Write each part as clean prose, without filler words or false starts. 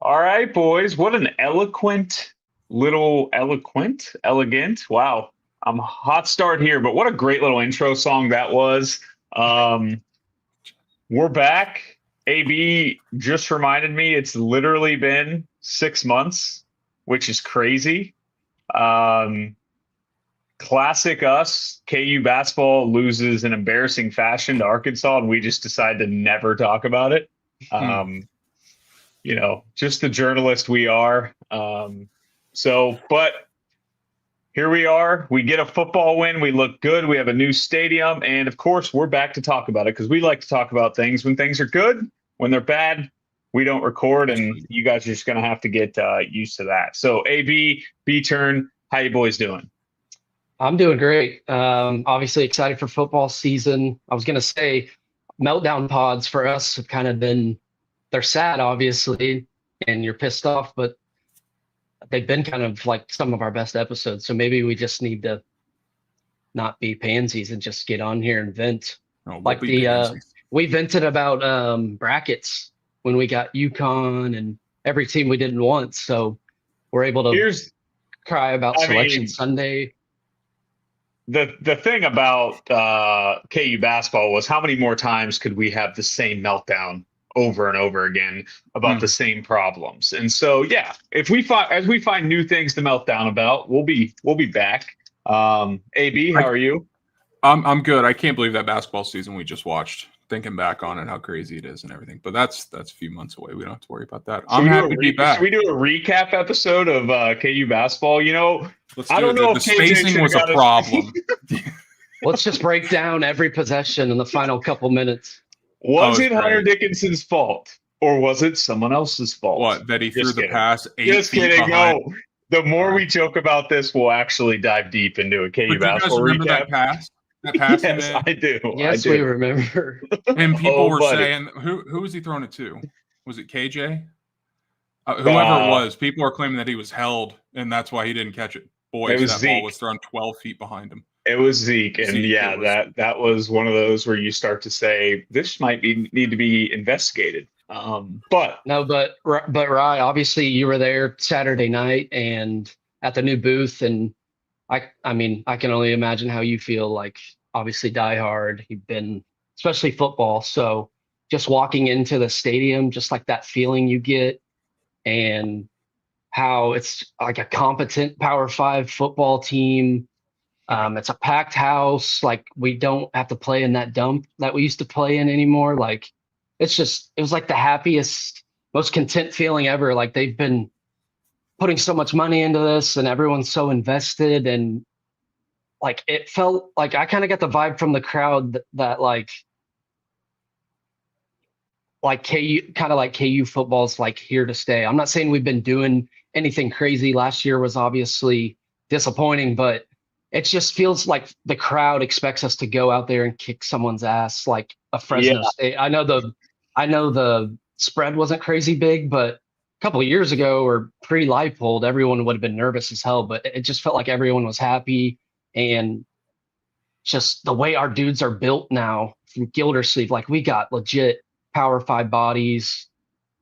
All right, boys. What an elegant. Wow. I'm a hot start here, but what a great little intro song that was. Um, we're back. AB just reminded me it's literally been 6 months, which is crazy. Um, Classic us. KU basketball loses in embarrassing fashion to Arkansas, and we just decide to never talk about it. Hmm. Um, just the journalist we are. But here we are. We get a football win. We look good. We have a new stadium. And of course, we're back to talk about it because we like to talk about things when things are good. When they're bad, we don't record. And you guys are just going to have to get used to that. So, AB, B turn, how you boys doing? I'm doing great. Obviously excited for football season. I was gonna say meltdown pods for us have kind of been they're sad, obviously, and you're pissed off, but they've been kind of like some of our best episodes. So maybe we just need to not be pansies and just get on here and vent. Oh, we'll Like be pansies. we vented about brackets when we got UConn and every team we didn't want. So we're able to Here's, cry about I Selection mean, Sunday. the thing about KU basketball was how many more times could we have the same meltdown over and over again about the Hmm. same problems? And so, yeah, if we find as we find new things to melt down about, we'll be back. AB, how I, are you? I'm good. I can't believe that basketball season we just watched. Thinking back on it, how crazy it is and everything. But that's a few months away. We don't have to worry about that. I'm happy to be Should we back. do a recap episode of KU basketball? Let's I do don't it. know The if KJ spacing should have was a got us. problem. Let's just break down every possession in the final couple minutes. Was It's it Hunter great. Dickinson's fault or was it someone else's fault? What, that he threw Just the kidding. pass 8 Just feet kidding. behind? No. The All more right. we joke about this, we'll actually dive deep into a KU But do you guys basketball remember recap. that pass? That pass he Yes, made? I do. I Yes, we do. remember. And people Oh, were buddy. saying, who was he throwing it to? Was it KJ? Whoever it Uh, was, people are claiming that he was held, and that's why he didn't catch it. it Boys, was that ball Zeke. was thrown 12 feet behind him. It was Zeke, and Zeke, it yeah, was. that was one of those where you start to say this might need to be investigated. But No, but Rye, obviously you were there Saturday night and at the new booth, and I mean I can only imagine how you feel. Like obviously die hard, you've been especially football. So just walking into the stadium, just like that feeling you get, and how it's like a competent Power Five football team. It's a packed house. Like we don't have to play in that dump that we used to play in anymore. Like it was like the happiest, most content feeling ever. Like they've been putting so much money into this and everyone's so invested. And like it felt like I kind of got the vibe from the crowd that like KU kind of like KU football's like here to stay. I'm not saying we've been doing anything crazy. Last year was obviously disappointing, but it just feels like the crowd expects us to go out there and kick someone's ass like a yeah, Fresno State. I know the spread wasn't crazy big, but a couple of years ago or pre-Leipold, everyone would have been nervous as hell. But it just felt like everyone was happy, and just the way our dudes are built now from Gildersleeve, like we got legit Power Five bodies.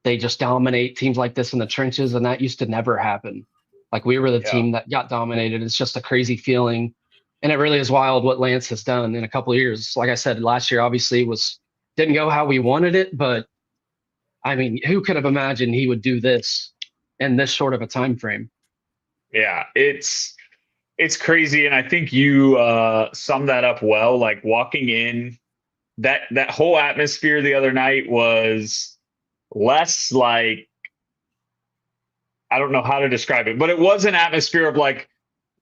They just dominate teams like this in the trenches, and that used to never happen. Like we were the yeah. team that got dominated. It's just a crazy feeling, and it really is wild what Lance has done in a couple of years. Like I said, last year obviously was didn't go how we wanted it, but I mean, who could have imagined he would do this in this short of a time frame? Yeah, it's crazy, and I think you summed that up well. Like walking in, that whole atmosphere the other night was less like I don't know how to describe it, but it was an atmosphere of like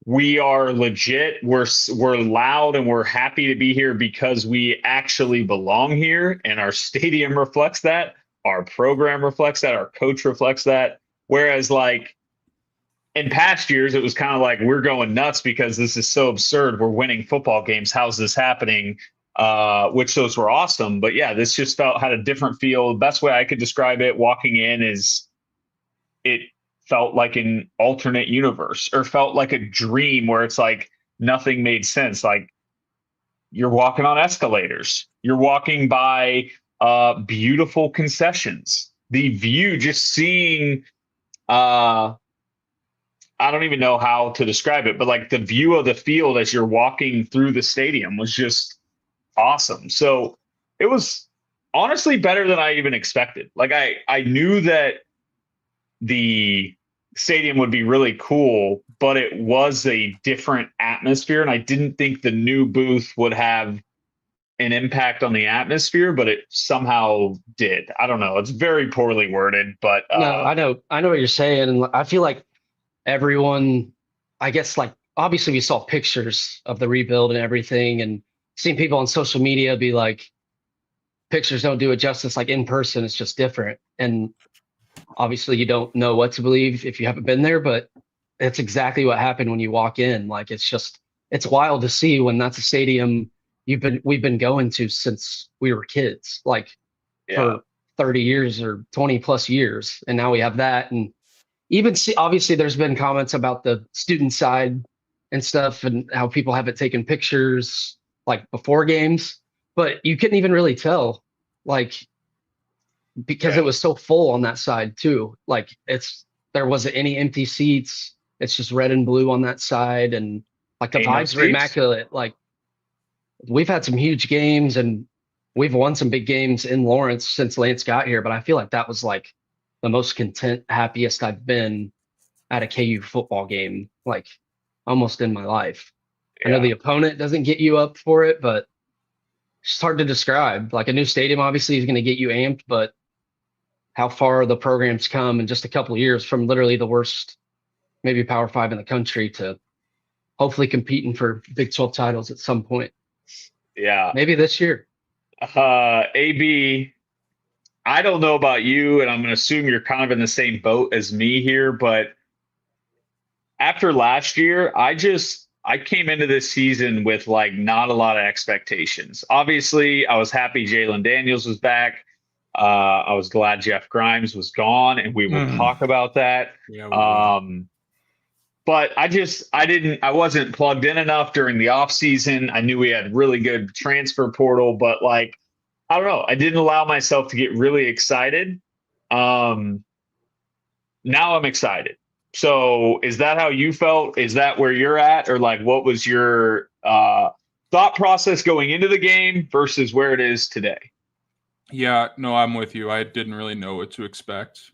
we are legit, we're loud, and we're happy to be here because we actually belong here, and our stadium reflects that, our program reflects that, our coach reflects that. Whereas like in past years, it was kind of like we're going nuts because this is so absurd. We're winning football games. How's this happening? Which those were awesome, but yeah, this just had a different feel. The best way I could describe it, walking in, is it felt like an alternate universe or felt like a dream where it's like nothing made sense. Like you're walking on escalators, you're walking by beautiful concessions, the view, just seeing, I don't even know how to describe it, but like the view of the field as you're walking through the stadium was just awesome. So it was honestly better than I even expected. Like I knew that the stadium would be really cool, but it was a different atmosphere. And I didn't think the new booth would have an impact on the atmosphere, but it somehow did. I don't know. It's very poorly worded, but No, I know what you're saying, and I feel like everyone, I guess, like obviously we saw pictures of the rebuild and everything, and seeing people on social media be like, pictures don't do it justice. Like in person, it's just different. And obviously, you don't know what to believe if you haven't been there, but it's exactly what happened when you walk in. Like it's wild to see when that's a stadium we've been going to since we were kids, like yeah, for 30 years or 20 plus years. And now we have that. And even see, obviously there's been comments about the student side and stuff and how people haven't taken pictures like before games, but you couldn't even really tell, like, because yeah, it was so full on that side too. Like there wasn't any empty seats. It's just red and blue on that side. And like the ain't no vibes are seats. immaculate. Like we've had some huge games and we've won some big games in Lawrence since Lance got here, but I feel like that was like the most content, happiest I've been at a KU football game, like almost in my life. I know Yeah, the opponent doesn't get you up for it, but it's just hard to describe. Like a new stadium obviously is going to get you amped, but how far the program's come in just a couple of years from literally the worst, maybe Power Five in the country to hopefully competing for Big 12 titles at some point, yeah. maybe this year. AB, I don't know about you, and I'm going to assume you're kind of in the same boat as me here, but after last year, I came into this season with like not a lot of expectations. Obviously, I was happy Jalen Daniels was back. I was glad Jeff Grimes was gone, and we will Mhm. talk about that. Yeah, we will. But I wasn't plugged in enough during the off season. I knew we had really good transfer portal, but like, I don't know. I didn't allow myself to get really excited. Um, Now I'm excited. So is that how you felt? Is that where you're at? Or like, what was your thought process going into the game versus where it is today? Yeah, no, I'm with you. I didn't really know what to expect.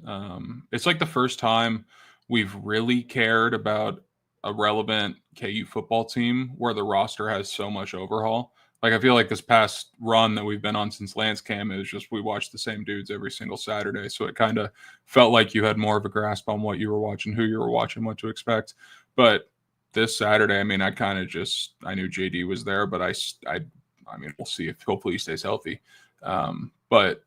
It's like the first time we've really cared about a relevant KU football team where the roster has so much overhaul. Like I feel like this past run that we've been on since Lance came is just we watched the same dudes every single Saturday. So it kind of felt like you had more of a grasp on what you were watching, who you were watching, what to expect. But this Saturday, I mean, I knew JD was there, but I mean, we'll see if hopefully he stays healthy. But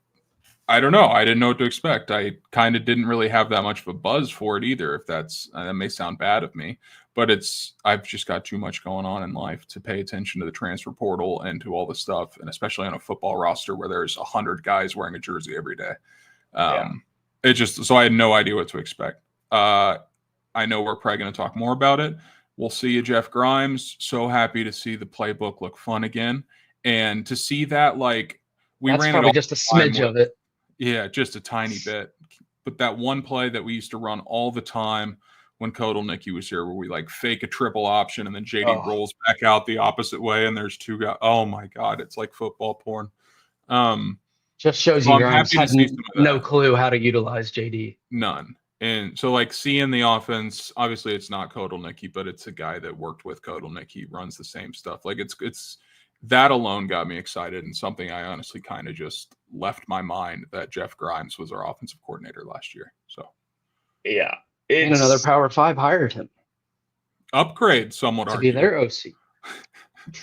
I don't know. I didn't know what to expect. I kind of didn't really have that much of a buzz for it either. If that may sound bad of me, but I've just got too much going on in life to pay attention to the transfer portal and to all the stuff, and especially on a football roster where there's 100 guys wearing a jersey every day. Yeah. It just so I had no idea what to expect. I know we're probably going to talk more about it. We'll see you, Jeff Grimes. So happy to see the playbook look fun again, and to see that like we That's ran it probably all just a the time smidge with, of it. yeah, just a tiny bit. But that one play that we used to run all the time when Kotelnicki was here, where we like fake a triple option and then JD Oh, rolls back out the opposite way and there's two guys. Oh my God, it's like football porn. Just shows So you I'm Grimes happy to had see some of no that. clue how to utilize JD. None. And so like seeing the offense, obviously it's not Kotelnicki, but it's a guy that worked with Kotelnicki, runs the same stuff. Like it's that alone got me excited and something I honestly kind of just left my mind that Jeff Grimes was our offensive coordinator last year. So yeah. And another It's Power Five hired him upgrade, some would to be argue. their OC.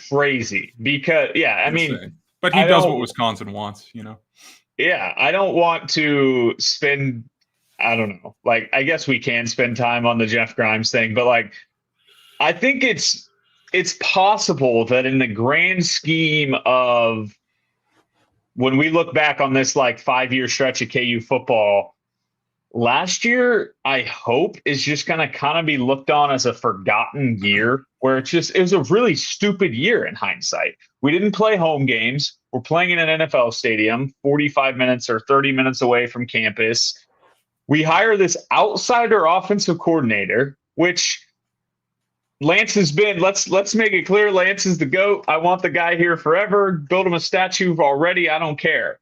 crazy because, yeah, I mean, Insane. But he I does what don't, Wisconsin wants, you know? yeah, I don't want to spend, I don't know, like, I guess we can spend time on the Jeff Grimes thing, but like, I think it's possible that in the grand scheme of when we look back on this like 5-year stretch of KU football, last year, I hope, is just going to kind of be looked on as a forgotten year where it was a really stupid year in hindsight. We didn't play home games. We're playing in an NFL stadium, 45 minutes or 30 minutes away from campus. We hire this outsider offensive coordinator, which Lance has been. Let's make it clear. Lance is the GOAT. I want the guy here forever. Build him a statue already. I don't care.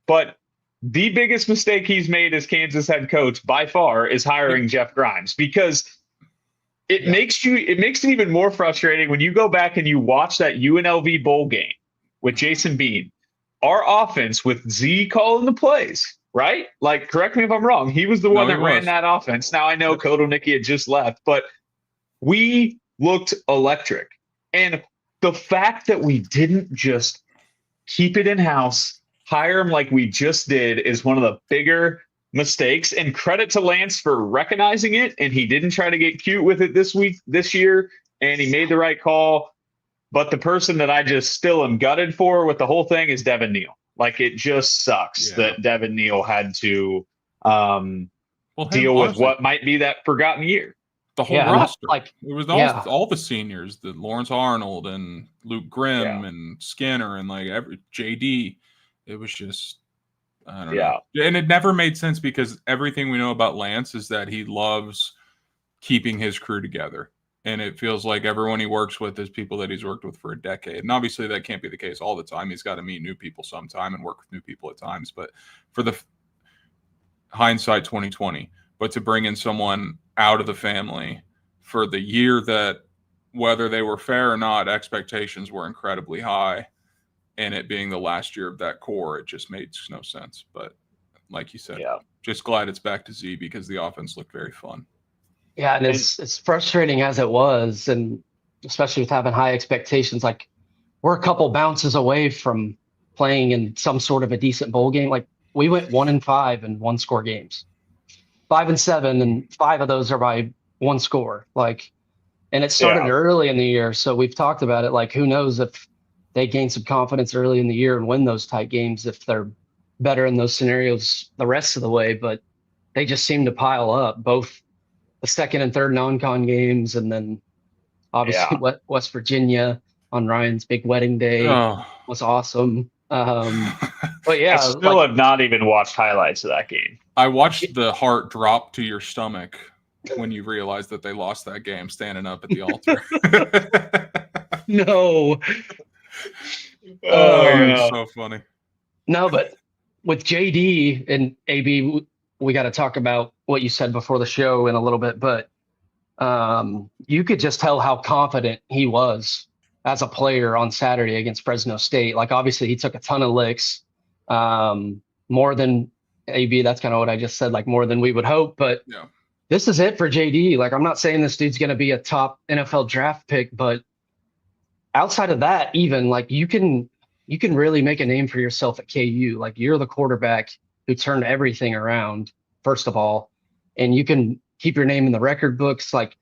But the biggest mistake he's made as Kansas head coach by far is hiring Jeff Grimes, because it makes it even more frustrating when you go back and you watch that UNLV bowl game with Jason Bean. Our offense with Z calling the plays, right? Like, correct me if I'm wrong. He was the one that ran that offense. Now I know Kotelnicki had just left, but we looked electric. And the fact that we didn't just keep it in-house, hire him like we just did, is one of the bigger mistakes. And credit to Lance for recognizing it. And he didn't try to get cute with it this year. And he made the right call. But the person that I just still am gutted for with the whole thing is Devin Neal. Like, it just sucks that Devin Neal had to deal with what might be that forgotten year. The whole roster. Like, it was all the seniors, the Lawrence Arnold and Luke Grimm and Skinner and like JD. It was just, I don't know. And it never made sense, because everything we know about Lance is that he loves keeping his crew together. And it feels like everyone he works with is people that he's worked with for a decade. And obviously that can't be the case all the time. He's got to meet new people sometime and work with new people at times. But for the hindsight 2020, but to bring in someone out of the family for the year that, whether they were fair or not, expectations were incredibly high. And it being the last year of that core, it just made no sense. But like you said, just glad it's back to Z, because the offense looked very fun. Yeah, and it's frustrating as it was, and especially with having high expectations. Like, we're a couple bounces away from playing in some sort of a decent bowl game. Like, we went 1-5 in one-score games, 5-7, and 5 of those are by one score. Like, and it started early in the year, so we've talked about it. Like, who knows if they gain some confidence early in the year and win those tight games, if they're better in those scenarios the rest of the way. But they just seem to pile up, both the second and third non-con games, and then obviously West Virginia on Ryan's big wedding day was awesome. But I still have not even watched highlights of that game. I watched the heart drop to your stomach when you realized that they lost that game, standing up at the altar. No. It's so funny. No, but with JD and AB, we got to talk about what you said before the show in a little bit, but you could just tell how confident he was as a player on Saturday against Fresno State. Like, obviously he took a ton of licks, more than AB. That's kind of what I just said, like more than we would hope, but this is it for JD. Like, I'm not saying this dude's going to be a top NFL draft pick, but outside of that, even like you can really make a name for yourself at KU. Like, you're the quarterback who turned everything around, first of all, and you can keep your name in the record books. Like,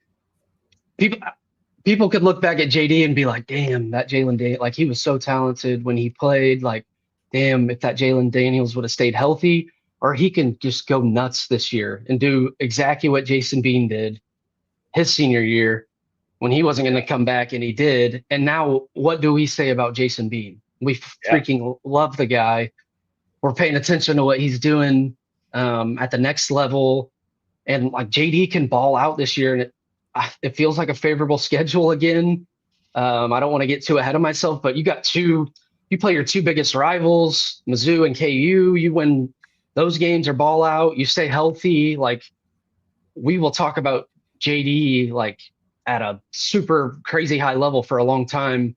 people could look back at JD and be like, damn, that Jalen Daniels, like, he was so talented when he played. Like, damn, if that Jalen Daniels would have stayed healthy. Or he can just go nuts this year and do exactly what Jason Bean did his senior year when he wasn't going to come back, and he did. And now what do we say about Jason Bean? We freaking love the guy. We're paying attention to what he's doing at the next level. And like, JD can ball out this year, and it feels like a favorable schedule again. I don't want to get too ahead of myself, but you play your two biggest rivals, Mizzou and KU. You win those games or ball out, you stay healthy. Like, we will talk about JD like at a super crazy high level for a long time,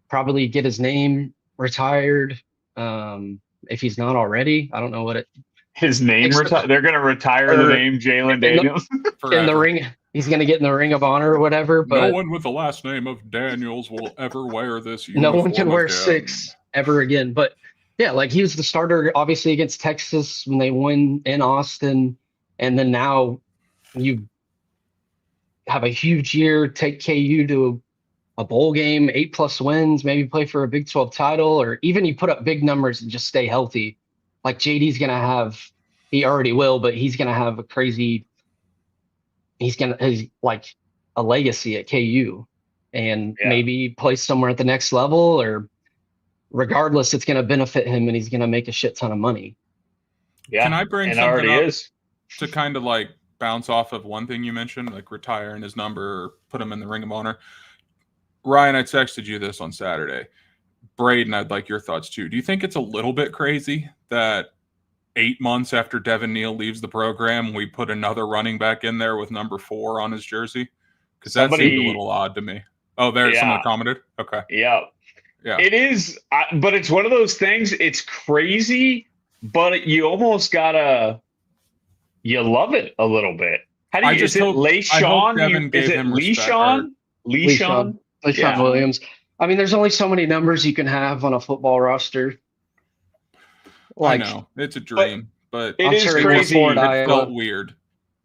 probably get his name retired. If he's not already, I don't know what his name retired. They're going to retire the name Jalen Daniels in the ring. He's going to get in the Ring of Honor or whatever. But no one with the last name of Daniels will ever wear this uniform. No one can wear 6 ever again. But yeah, like, he was the starter, obviously, against Texas when they win in Austin. And then now you have a huge year, take KU to a bowl game, 8+ wins, maybe play for a Big 12 title, or even you put up big numbers and just stay healthy. Like, JD's going to have he already will, but he's going to have a crazy. He's like a legacy at KU, and Yeah. maybe play somewhere at the next level, or regardless, it's going to benefit him, and he's going to make a shit ton of money. Yeah. Can I bring and something already up is. to kind of like bounce off of one thing you mentioned, like retiring his number or put him in the Ring of Honor? Ryan, I texted you this on Saturday. Braden, I'd like your thoughts too. Do you think it's a little bit crazy that 8 months after Devin Neal leaves the program, we put another running back in there with number 4 on his jersey? Because that seemed a little odd to me. Oh, there's someone commented? Okay. Yeah. Yeah. It is, but it's one of those things. It's crazy, but you almost you love it a little bit. How do you, is it LeSean? Is it LeSean? LeSean? LeSean Williams. I mean, there's only so many numbers you can have on a football roster. Like, I know it's a dream, but it is crazy. It felt weird.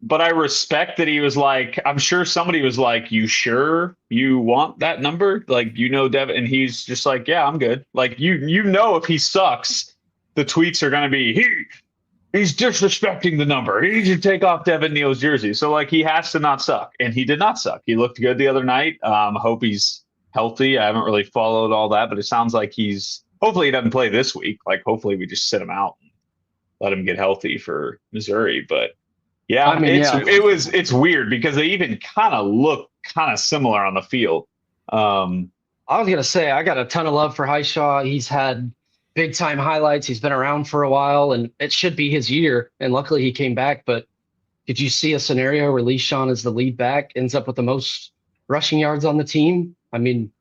But I respect that he was like, I'm sure somebody was like, you sure you want that number? Like, Devin, and he's just like, yeah, I'm good. Like, if he sucks, the tweets are going to be, he's disrespecting the number. He should take off Devin Neal's jersey. So, like, he has to not suck. And he did not suck. He looked good the other night. Hope he's healthy. I haven't really followed all that, but it sounds like hopefully he doesn't play this week. Like, hopefully we just sit him out and let him get healthy for Missouri. But yeah, I mean, it's weird because they even kind of look kind of similar on the field. I was going to say, I got a ton of love for Highshaw. He's had big time highlights. He's been around for a while, and it should be his year. And luckily he came back. But did you see a scenario where LeSean is the lead back, ends up with the most rushing yards on the team? I mean,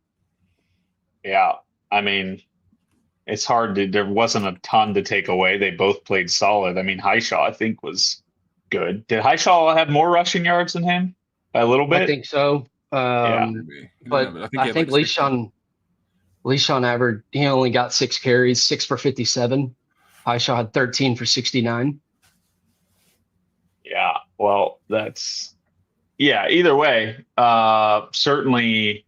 yeah, it's hard there wasn't a ton to take away. They both played solid. I mean, Highshaw, I think, was good. Did Highshaw have more rushing yards than him by a little bit? I think so. But I think LeSean averaged, he only got 6 carries, 6 for 57. Highshaw had 13 for 69. Yeah, well, either way, certainly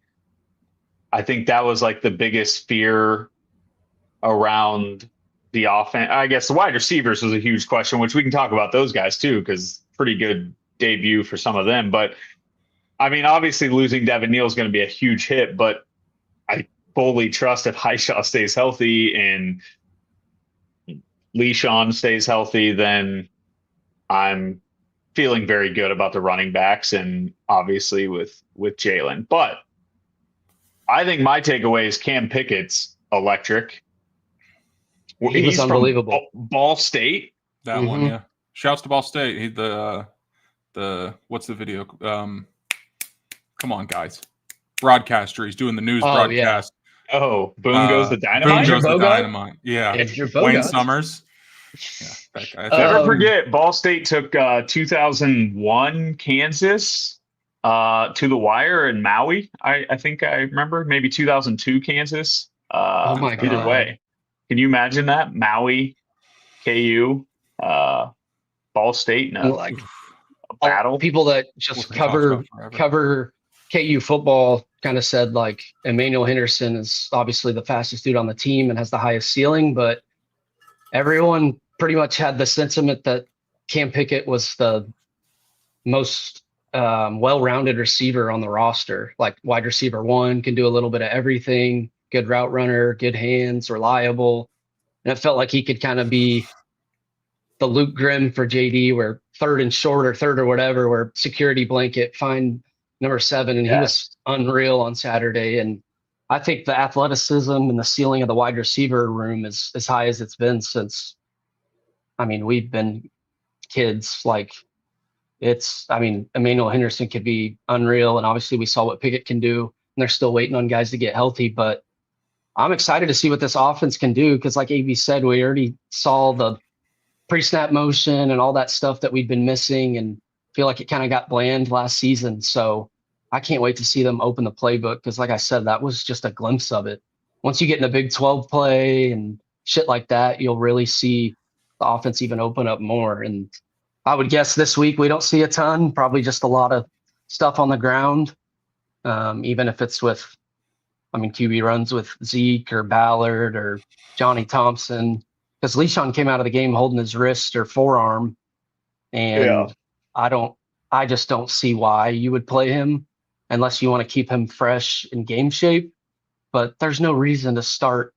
I think that was like the biggest fear around the offense. I guess the wide receivers was a huge question, which we can talk about those guys too, because pretty good debut for some of them. But I mean, obviously losing Devin Neal is going to be a huge hit, but I fully trust if Highshaw stays healthy and LeSean stays healthy, then I'm feeling very good about the running backs and obviously with Jalen. But I think my takeaway is Cam Pickett's electric. He's unbelievable. Ball State. That one, yeah. Shouts to Ball State. He the what's the video? Come on, guys. Broadcaster. He's doing the news broadcast. Yeah. Oh, boom goes the dynamite. Boom goes the dynamite. Yeah. Wayne Summers. Yeah, that guy. Never forget, Ball State took 2001 Kansas to the wire in Maui. I think I remember maybe 2002 Kansas. Oh my God. Either way. Can you imagine that? Maui, KU, Ball State, a battle. People that just cover KU football kind of said like Emmanuel Henderson is obviously the fastest dude on the team and has the highest ceiling, but everyone pretty much had the sentiment that Cam Pickett was the most well-rounded receiver on the roster. Like wide receiver 1, can do a little bit of everything. Good route runner, good hands, reliable. And it felt like he could kind of be the Luke Grimm for JD, where 3rd and short or 3rd or whatever, where security blanket, find number 7. And he was unreal on Saturday. And I think the athleticism and the ceiling of the wide receiver room is as high as it's been since, we've been kids. Like Emmanuel Henderson could be unreal. And obviously we saw what Pickett can do, and they're still waiting on guys to get healthy. But I'm excited to see what this offense can do, because like AB said, we already saw the pre-snap motion and all that stuff that we've been missing, and feel like it kind of got bland last season. So I can't wait to see them open the playbook, because like I said, that was just a glimpse of it. Once you get in a Big 12 play and shit like that, you'll really see the offense even open up more. And I would guess this week we don't see a ton, probably just a lot of stuff on the ground, even if it's with QB runs with Zeke or Ballard or Johnny Thompson, because Le'Shawn came out of the game holding his wrist or forearm, Yeah. and I just don't see why you would play him unless you want to keep him fresh in game shape. But there's no reason to start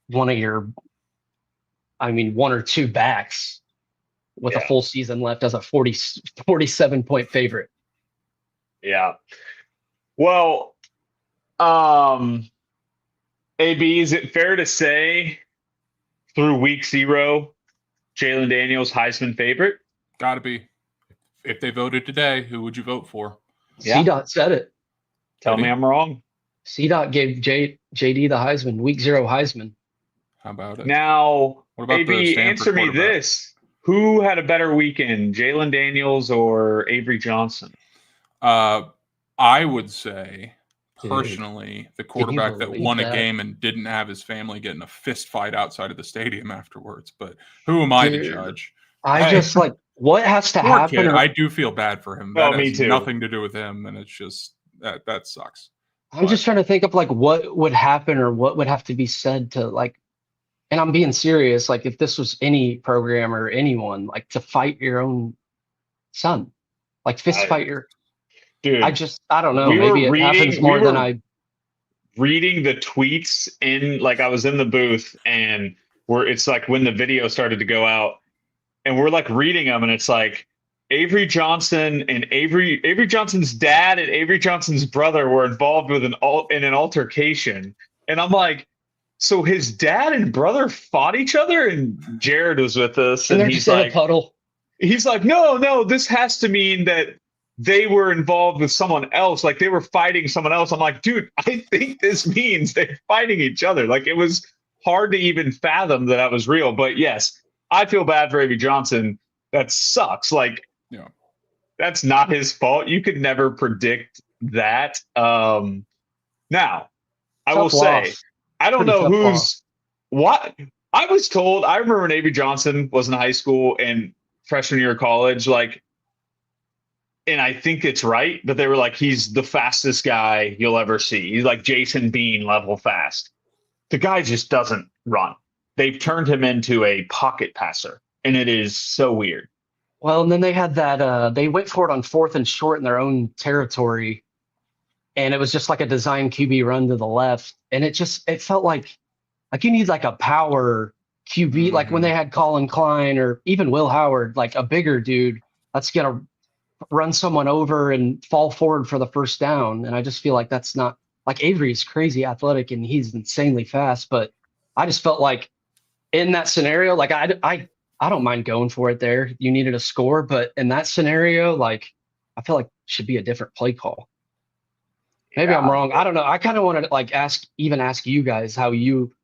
one of your, one or two backs with a Yeah. full season left as a 47-point favorite. Yeah. Well, AB, is it fair to say through week 0, Jalen Daniels Heisman favorite? Got to be. If they voted today, who would you vote for? Yeah. CDOT said it. Tell Did me he? I'm wrong. CDOT gave JD the Heisman, week 0 Heisman. How about it? Now, What about the AB, Stanford answer me quarterback? this. Who had a better weekend, Jalen Daniels or Avery Johnson? I would say, Dude, personally, the can you quarterback that believe won a that? game and didn't have his family get in a fist fight outside of the stadium afterwards. But who am I to Dude, judge? I just like what has to Poor happen. kid. Or I do feel bad for him. Oh, That me has too. nothing to do with him, and it's just that sucks. I'm just trying to think of like what would happen or what would have to be said to like, and I'm being serious. Like if this was any program or anyone, like to fight your own son, like fist fight your. Dude, I don't know. we were Maybe it happens reading more than I. reading the tweets in, like, I was in the booth, and it's like when the video started to go out, and we're like reading them, and it's like Avery Johnson and Avery Johnson's dad and Avery Johnson's brother were involved with in an altercation. And I'm like, so his dad and brother fought each other? And Jared was with us, And and they're just in a puddle. he's like, no, this has to mean that they were involved with someone else. Like they were fighting someone else. I'm like, dude, I think this means they're fighting each other. Like it was hard to even fathom that was real. But yes, I feel bad for Avery Johnson. That sucks. Like, Yeah. that's not his fault. You could never predict that. Now, I will say, I don't know who's what. I was told, I remember when Avery Johnson was in high school and freshman year of college, like, and I think it's right, but they were like, he's the fastest guy you'll ever see. He's like Jason Bean level fast. The guy just doesn't run. They've turned him into a pocket passer, and it is so weird. Well, and then they had that. They went for it on 4th and short in their own territory, and it was just like a design QB run to the left, and it felt like you need like a power QB, like when they had Colin Klein or even Will Howard, like a bigger dude that's gonna run someone over and fall forward for the first down. And I just feel like that's not like Avery's crazy athletic and he's insanely fast, but I just felt like in that scenario, like I don't mind going for it there. You needed a score, but in that scenario, like I feel like it should be a different play call. Maybe I'm wrong. I don't know. I kind of want to like ask you guys how you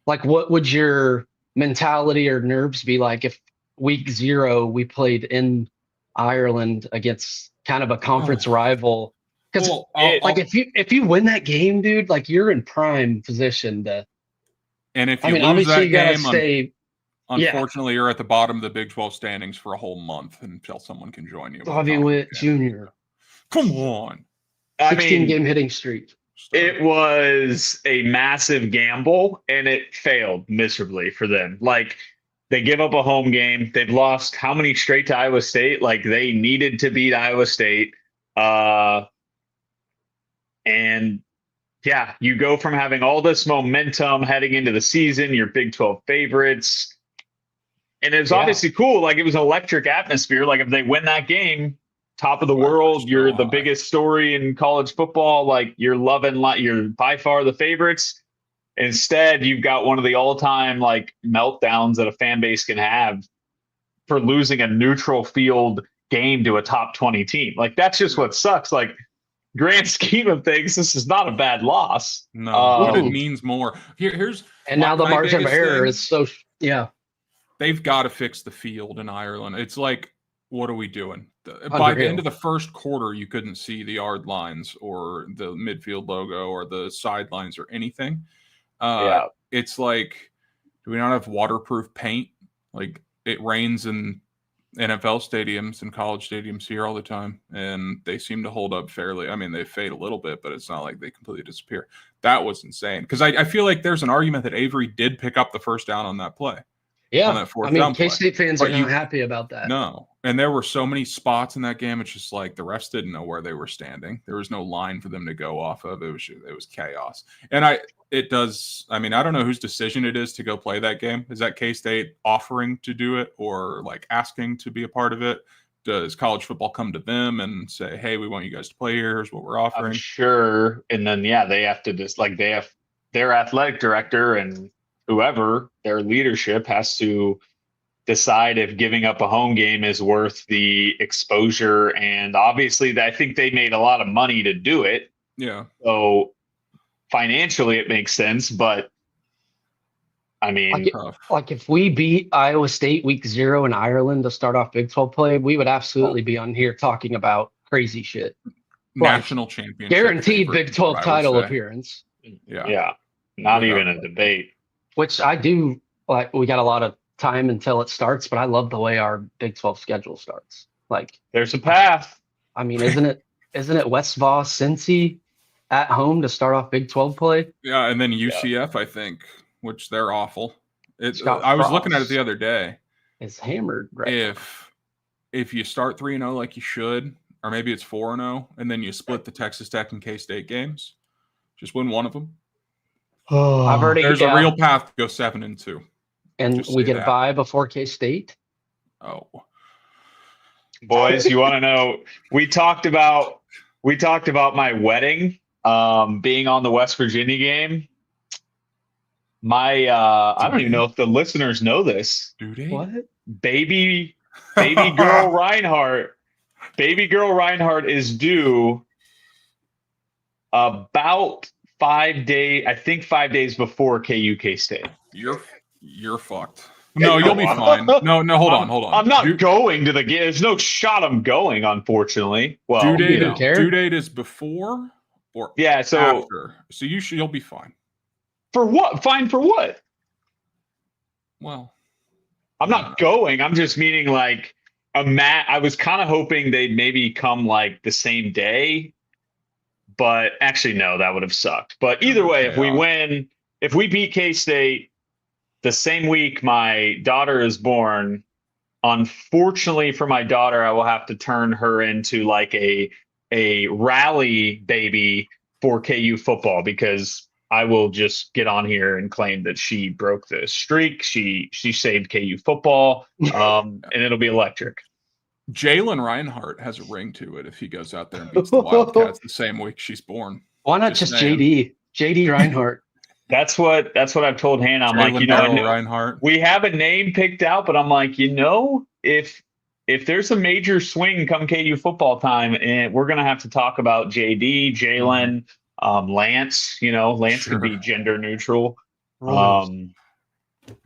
like what would your mentality or nerves be like if week 0 we played in Ireland against kind of a conference rival? Because like if you win that game, dude, like you're in prime position to. And if you lose obviously that you gotta game, stay. unfortunately, you're at the bottom of the Big 12 standings for a whole month until someone can join you. Bobby Witt Jr. Come on. 16-game hitting streak. It was a massive gamble, and it failed miserably for them. Like, they give up a home game. They've lost how many straight to Iowa State? Like, they needed to beat Iowa State. And yeah, you go from having all this momentum heading into the season, your Big 12 favorites. And it was obviously cool. Like, it was an electric atmosphere. Like, if they win that game, top of the world, you're the biggest story in college football. Like, you're by far the favorites. Instead, you've got one of the all-time like meltdowns that a fan base can have for losing a neutral field game to a top 20 team. Like, that's just what sucks. Like, grand scheme of things, this is not a bad loss. No, but it means more. Here's now the margin of error is so they've got to fix the field in Ireland. It's like, what are we doing? By the end of the first quarter, you couldn't see the yard lines or the midfield logo or the sidelines or anything. It's like, do we not have waterproof paint? Like, it rains and NFL stadiums and college stadiums here all the time, and they seem to hold up fairly. I mean, they fade a little bit, but it's not like they completely disappear. That was insane because I feel like there's an argument that Avery did pick up the first down on that play. Yeah, on that fourth I mean, down play. K-State fans But are not happy about that. No, and there were so many spots in that game. It's just like the refs didn't know where they were standing. There was no line for them to go off of. It was chaos. And I don't know whose decision it is to go play that game. Is that K-State offering to do it or like asking to be a part of it? Does college football come to them and say, "Hey, we want you guys to play here. Here's what we're offering"? I'm sure. And then they have to just they have their athletic director and whoever their leadership has to decide if giving up a home game is worth the exposure. And obviously, I think they made a lot of money to do it. Yeah. So financially, it makes sense. But I mean, like if we beat Iowa State week 0 in Ireland to start off Big 12 play, we would absolutely be on here talking about crazy shit. National championship. Guaranteed Big 12 title appearance. Yeah. Not even a debate. Which I do like. We got a lot of time until it starts, but I love the way our Big 12 schedule starts. Like, there's a path. I mean, isn't it West Voss, Cincy at home to start off Big 12 play? Yeah, and then UCF, I think, which they're awful. I was looking at it the other day. It's hammered. Right. If you start 3-0 like you should, or maybe it's 4-0, and then you split the Texas Tech and K-State games, just win one of them. I've already. There's a real path to go 7-2. And we get a bye before K-State. Oh, boys, you want to know? We talked about my wedding, being on the West Virginia game. I don't even know if the listeners know this. Do they? What? Baby girl Reinhardt. Baby girl Reinhardt is due about 5 days. I think 5 days before KU State. You're fucked. No, you'll be fine. No, hold on. I'm not going to the game. There's no shot I'm going, unfortunately. Well, due date is before or after. So you'll be fine. For what? Fine for what? Well, I'm not going. I'm just meaning like I was kind of hoping they'd maybe come like the same day, but actually no, that would have sucked. But either way, if we win, if we beat K-State the same week my daughter is born, unfortunately for my daughter, I will have to turn her into like a rally baby for KU football because I will just get on here and claim that she broke the streak. She saved KU football, and it'll be electric. Jalen Reinhardt has a ring to it if he goes out there and beats the Wildcats the same week she's born. Why not just JD Reinhardt? That's what I've told Hannah. I'm Jalen like, Reinhardt. We have a name picked out, but I'm like, if there's a major swing come KU football time, and we're gonna have to talk about JD, Jalen, Lance. Lance could be gender neutral.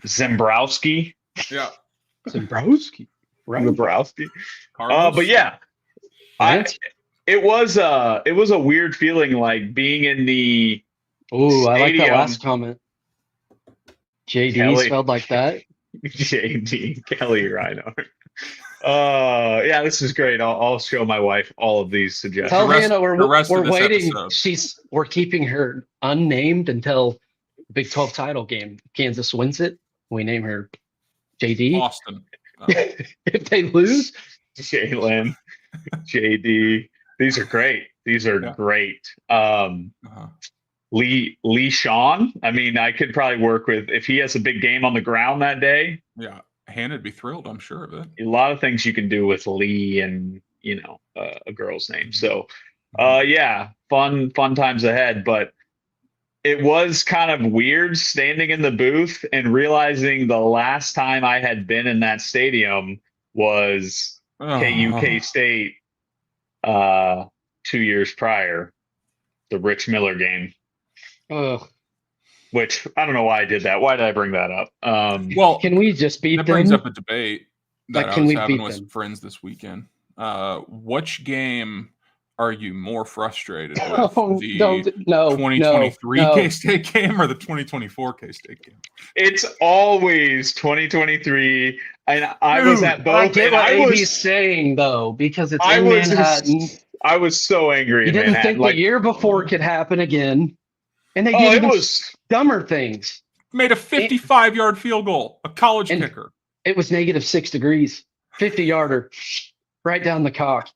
Zembrowski. Yeah. Zembrowski. Right. Zembrowski. But yeah, it was a weird feeling like being in the. Ooh, I like that last comment. JD spelled like that. JD Kelly Reinhardt. Yeah, this is great. I'll show my wife all of these suggestions. Tell Hannah we're waiting. We're keeping her unnamed until Big 12 title game. Kansas wins it. We name her JD. Austin. If they lose, Jalen, JD. These are great. These are great. Lee Sean. I mean, I could probably work with if he has a big game on the ground that day. Yeah, Hannah'd be thrilled. I'm sure of it. A lot of things you can do with Lee and a girl's name. So, yeah, fun times ahead. But it was kind of weird standing in the booth and realizing the last time I had been in that stadium was KU State 2 years prior, the Rich Miller game. Which I don't know why I did that. Why did I bring that up? Well, can we just beat them? That brings up a debate that Like, I was having with some friends this weekend. Which game are you more frustrated with No, the no, 2023 no. K-State game or the 2024 K-State game? It's always 2023, and I was at But I both, get and what I AB's was saying though, because it's I in was Manhattan. I was so angry You in didn't Manhattan. think Like, the year before could happen again, and they oh, did it even was dumber things. Made a 55-yard field goal, a college And kicker. it was -6 degrees, 50-yarder, right down the cock.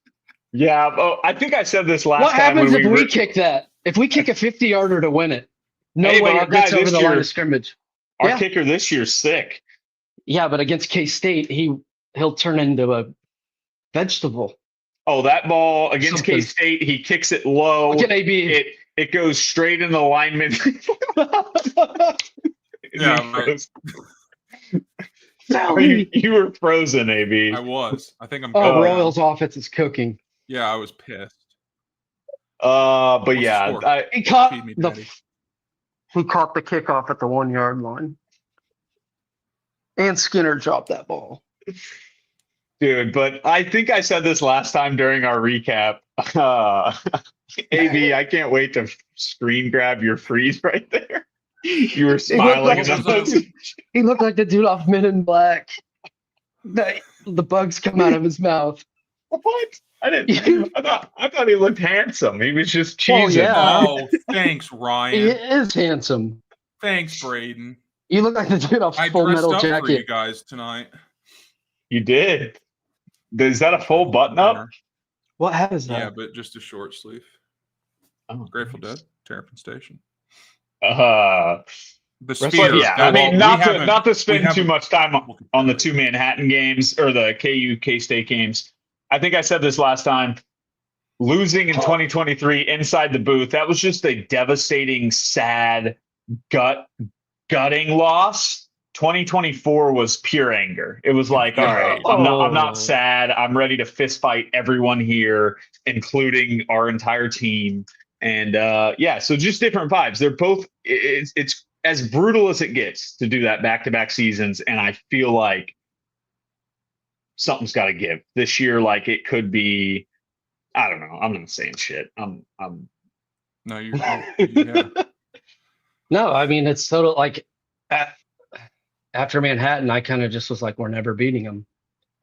yeah. Oh, I think I said this last What time happens when if we were. kick that? If we kick a 50-yarder to win it, no Hey, but way our it gets guy over this the line year- of scrimmage. Our Yeah. kicker this year's sick. Yeah, but against K-State, he'll turn into a vegetable. Oh, that ball against Something. K-State, he kicks it low. Look at AB. It goes straight in the lineman. Yeah, right. You were frozen, AB. I was. I think I'm. Oh, good now. Royals offense is cooking. Yeah, I was pissed. But What's the yeah, score? He caught Feed me, the Daddy. kickoff at the 1-yard line. And Skinner dropped that ball. dude. But I think I said this last time during our recap. AB, I can't wait to screen grab your freeze right there. You were smiling. like- and I'm- He looked like the dude off Men in Black. The bugs come out of his mouth. What? I didn't. I thought he looked handsome. He was just Well, cheesing. yeah. Oh, thanks, He Ryan. is handsome. Thanks, Braden. You look like the dude off I Full dressed Metal up for you Jacket. guys tonight. You did. Is that a full button up? What hat is that? Yeah, but just a short sleeve. Oh, Grateful Dead, Terrapin Station. Uh, The But Spears. yeah, I that- mean, well, not to spend too haven't- much time on the two Manhattan games or the KU K-State games. I think I said this last time. Losing in 2023 inside the booth, that was just a devastating, sad, gutting loss. 2024 was pure anger. It was like, all right, I'm not sad. I'm ready to fist fight everyone here, including our entire team. And yeah, so just different vibes. They're both. It's as brutal as it gets to do that back-to-back seasons, and I feel like something's got to give this year. Like it could be. I don't know. I'm not saying shit. I'm. No, you're. Yeah. No, I mean, it's total like after Manhattan, I kind of just was like, we're never beating them.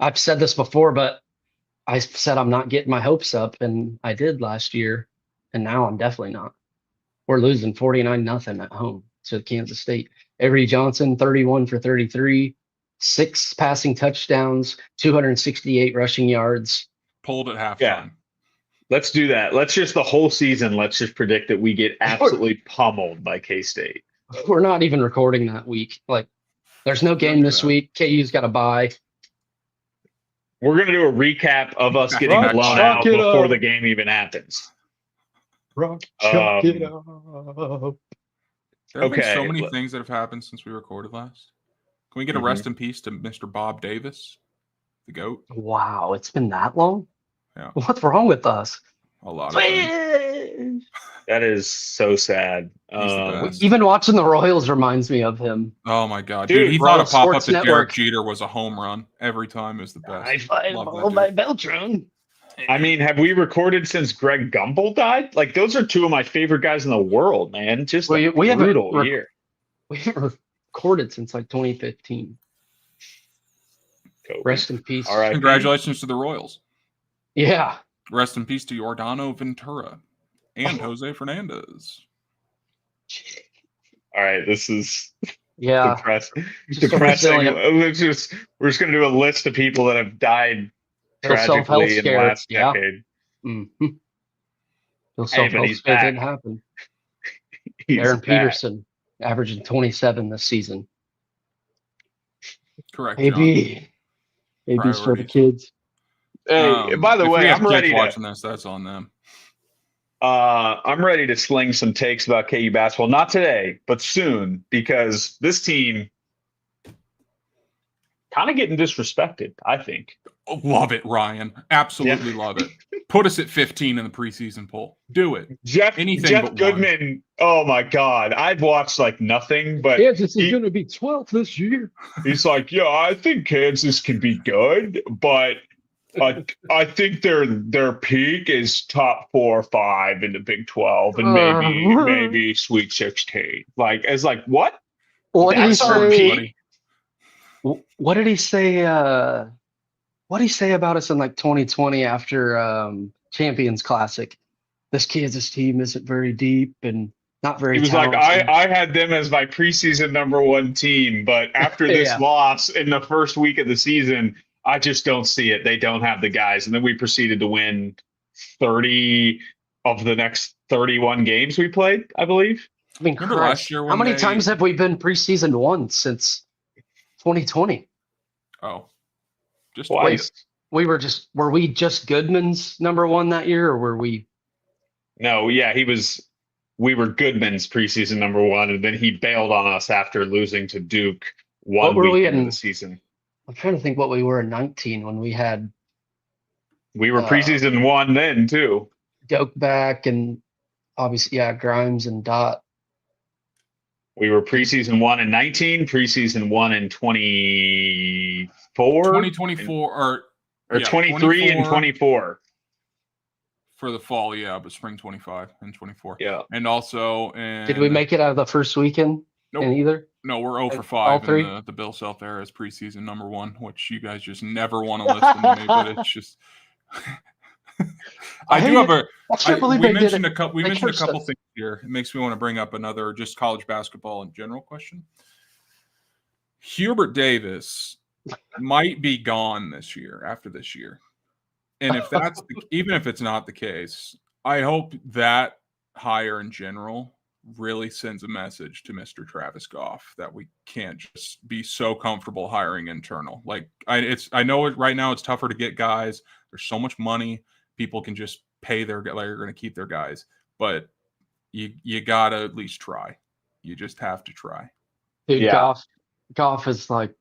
I've said this before, but I said I'm not getting my hopes up, and I did last year, and now I'm definitely not. We're losing 49-0 at home to Kansas State. Avery Johnson, 31 for 33, 6 passing touchdowns, 268 rushing yards. Pulled at halftime. Yeah. Let's do that. Let's just the whole season. Let's just predict that we get absolutely pummeled by K-State. We're not even recording that week. Like, there's no game this week. KU's got a bye. We're gonna do a recap of us getting Rock, blown chalk out it before up. the game even happens. Rock, chalk it up. There have been so Okay, many let- things that have happened since we recorded last. Can we get a Mhm. rest in peace to Mr. Bob Davis, the GOAT? Wow, it's been that long? Yeah. What's wrong with us? A lot of things. That is so sad. He's the best. Even watching the Royals reminds me of him. Oh my god, Dude, dude! He Royal thought a pop up Sports to Derek Network. Jeter was a home run every time. Is the best. I find Love that all dude. by Beltran. I mean, have we recorded since Greg Gumbel died? Like, those are two of my favorite guys in the world, man. Just Well, a we haven't brutal year. We haven't recorded since like 2015. Kobe. Rest in peace. All right. Congratulations to the Royals. Yeah. Rest in peace to Yordano Ventura and Jose Fernandez. All right. This is Yeah. depressing. Just Depressing. resilient. We're just going to do a list of people that have died Feel self-help tragically in the scared. last Yeah. decade. Mm-hmm. Feel Hey, but self-help he's scared back. didn't happen. He's Aaron back. Peterson averaging 27 this season. Correct. John. AB. AB's for the Priorities. kids. Hey, by the If we way, have I'm kids ready to. watching this. That's on them. I'm ready to sling some takes about KU basketball. Not today, but soon, because this team kind of getting disrespected, I think. Love it, Ryan. Absolutely love it. Put us at 15 in the preseason poll. Do it. Jeff Anything but one. Goodman. Oh my God. I've watched like nothing, but Kansas he- is going to be 12th this year. he's like, yeah, I think Kansas can be good, but I think their peak is top 4 or 5 in the Big 12 and maybe Sweet 16. Like it's like what? What did he That's our say? peak? What did he say? What did he say about us in like 2020 after Champions Classic? This Kansas team isn't very deep and not very He was like, talented. I had them as my preseason #1 team, but after this Yeah. loss in the first week of the season, I just don't see it. They don't have the guys. And then we proceeded to win 30 of the next 31 games we played, I believe. I mean, Remember Christ, last year how when many they- times have we been preseason one since 2020? Oh, just Twice. Were we just Goodman's #1 that year, or were we? No, yeah, we were Goodman's preseason #1, and then he bailed on us after losing to Duke What one were week we into in? the season. I'm trying to think what we were in 19 when we had We were preseason 1 then too. Doak back and obviously, yeah, Grimes and Dot. We were preseason 1 in 19, preseason 1 in 24, 2024 or yeah, 23 and 24. for the fall, yeah, but spring 25 and 24. Yeah. And also, Did we make it out of the first weekend Nope. in either? No, we're 0 for All 5 three? in the Bill Self era as preseason #1, which you guys just never want to listen to me, but it's just. I do have a. I can't believe we they did mentioned it. a couple. We They mentioned a cursed couple us. things here. It makes me want to bring up another just college basketball in general question. Hubert Davis might be gone this year after this year, and if that's even if it's not the case, I hope that hire in general really sends a message to Mr. Travis Goff that we can't just be so comfortable hiring internal. Like I know it right now. It's tougher to get guys. There's so much money. People can just pay their guys. They're going to keep their guys, but you gotta at least try. You just have to try. Dude, Yeah. Goff is like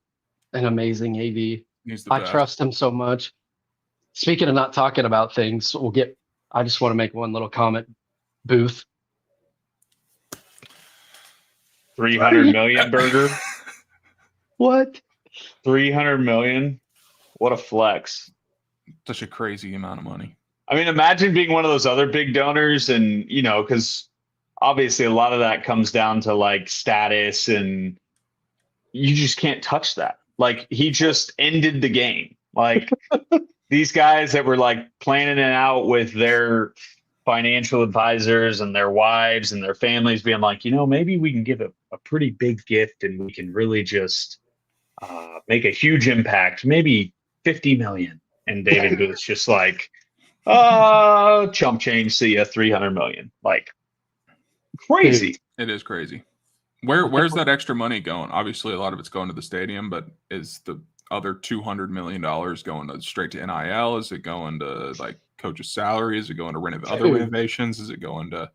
an amazing AD. He's the I best. trust him so much. Speaking of not talking about things, I just want to make one little comment. Booth. 300 million burger. What? 300 million. What a flex. Such a crazy amount of money. I mean, imagine being one of those other big donors and, because obviously a lot of that comes down to like status and you just can't touch that. Like he just ended the game. Like these guys that were like planning it out with their financial advisors and their wives and their families being like, maybe we can give a pretty big gift and we can really just make a huge impact, maybe 50 million. And David Booth's just like, chump change, see ya, 300 million. Like crazy. It is crazy. Where's that extra money going? Obviously, a lot of it's going to the stadium, but is the other $200 million going straight to NIL? Is it going to like coach's salary? Is it going to other renovations? Is it going to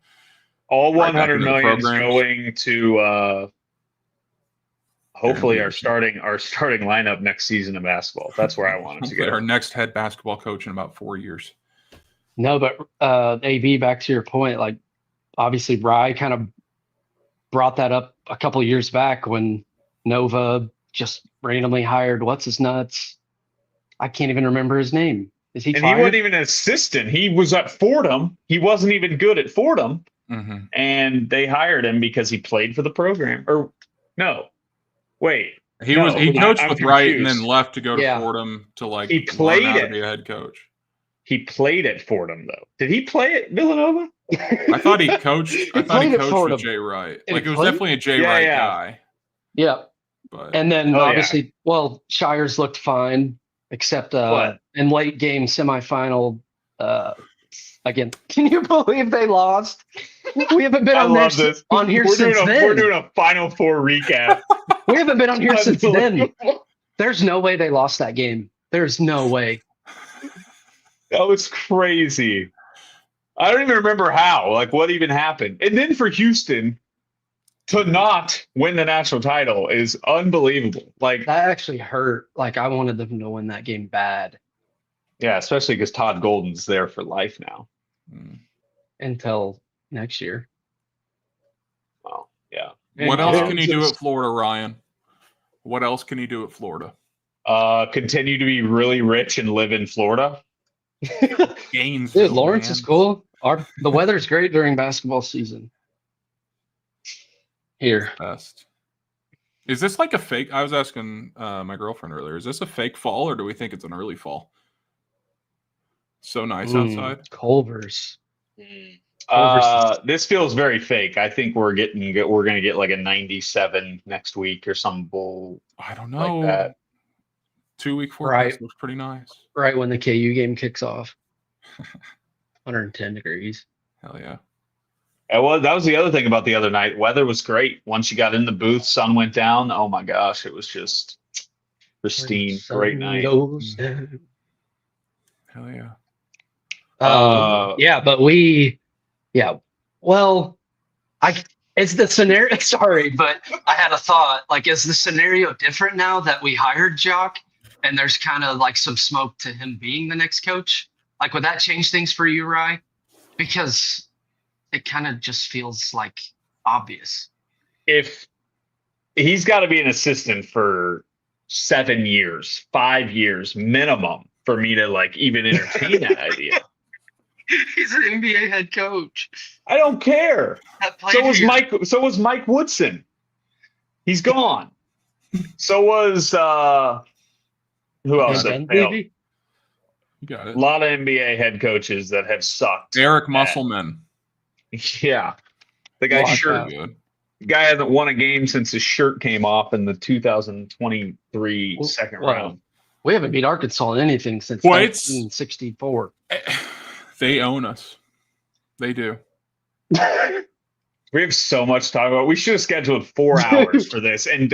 all right back 100 into the million is programs? going to hopefully our starting lineup next season of basketball. That's where I want it to go. Our next head basketball coach in about 4 years. No, but AB, back to your point, like obviously Rye kind of brought that up a couple of years back when Nova just randomly hired what's his nuts. I can't even remember his name. Is he? And fired? he wasn't even an assistant. He was at Fordham. He wasn't even good at Fordham, and they hired him because he played for the program. Or no, wait. He no, coached I'm with Wright and confused. then left to go to Yeah. Fordham to like He played learn how to it. be a head coach. He played at Fordham though. Did he play at Villanova? I thought he coached. I thought he played at coached Fordham. with Jay Wright. Did Like he it was play? definitely a Jay Yeah, Wright yeah. guy. Yeah. But And then Oh, yeah. obviously, well, Shires looked fine, except What? in late game semifinal. Again, can you believe they lost? We haven't been I on there love this. on here We're since doing then. We're doing a Final Four recap. We haven't been on here since then. There's no way they lost that game. There's no way. That was crazy. I don't even remember how, like what even happened. And then for Houston to not win the national title is unbelievable. Like, That actually hurt. Like I wanted them to win that game bad yeah, especially because Todd Golden's there for life now. until next year. Well, yeah. what And else can he do Kansas- at Florida, Ryan? What else can he do at Florida? Continue to be really rich and live in Florida. Gainesville, Dude, Lawrence man. is cool. The weather's great during basketball season. Here. Best. Is this like a fake? I was asking my girlfriend earlier. Is this a fake fall, or do we think it's an early fall? So nice outside. Culver's. This feels very fake. I think we're gonna get like a 97 next week or some bull. I don't know. Like that. 2-week forecast Right. looks pretty nice. Right when the KU game kicks off. 110 degrees. Hell yeah. Well, that was the other thing about the other night. Weather was great. Once you got in the booth, sun went down. Oh my gosh, it was just pristine. Great night. Goes down. Hell yeah. Yeah, but well, it's the scenario. Sorry, but I had a thought. Like, is the scenario different now that we hired Jock and there's kind of like some smoke to him being the next coach? Like, would that change things for you, Rye? Because it kind of just feels like obvious. If he's got to be an assistant for 7 years, 5 years minimum for me to like even entertain that idea. He's an NBA head coach. I don't care. So was here. Mike. So was Mike Woodson. He's gone. So was who else? Ben That failed? Levy? You got A it. lot of NBA head coaches that have sucked. Eric Musselman. Yeah, the guy's Lock shirt. out. Good. Guy hasn't won a game since his shirt came off in the 2023 second Well, round. We haven't beat Arkansas in anything since Well, it's- 1964. They own us. They do. We have so much to talk about. We should have scheduled 4 hours for this and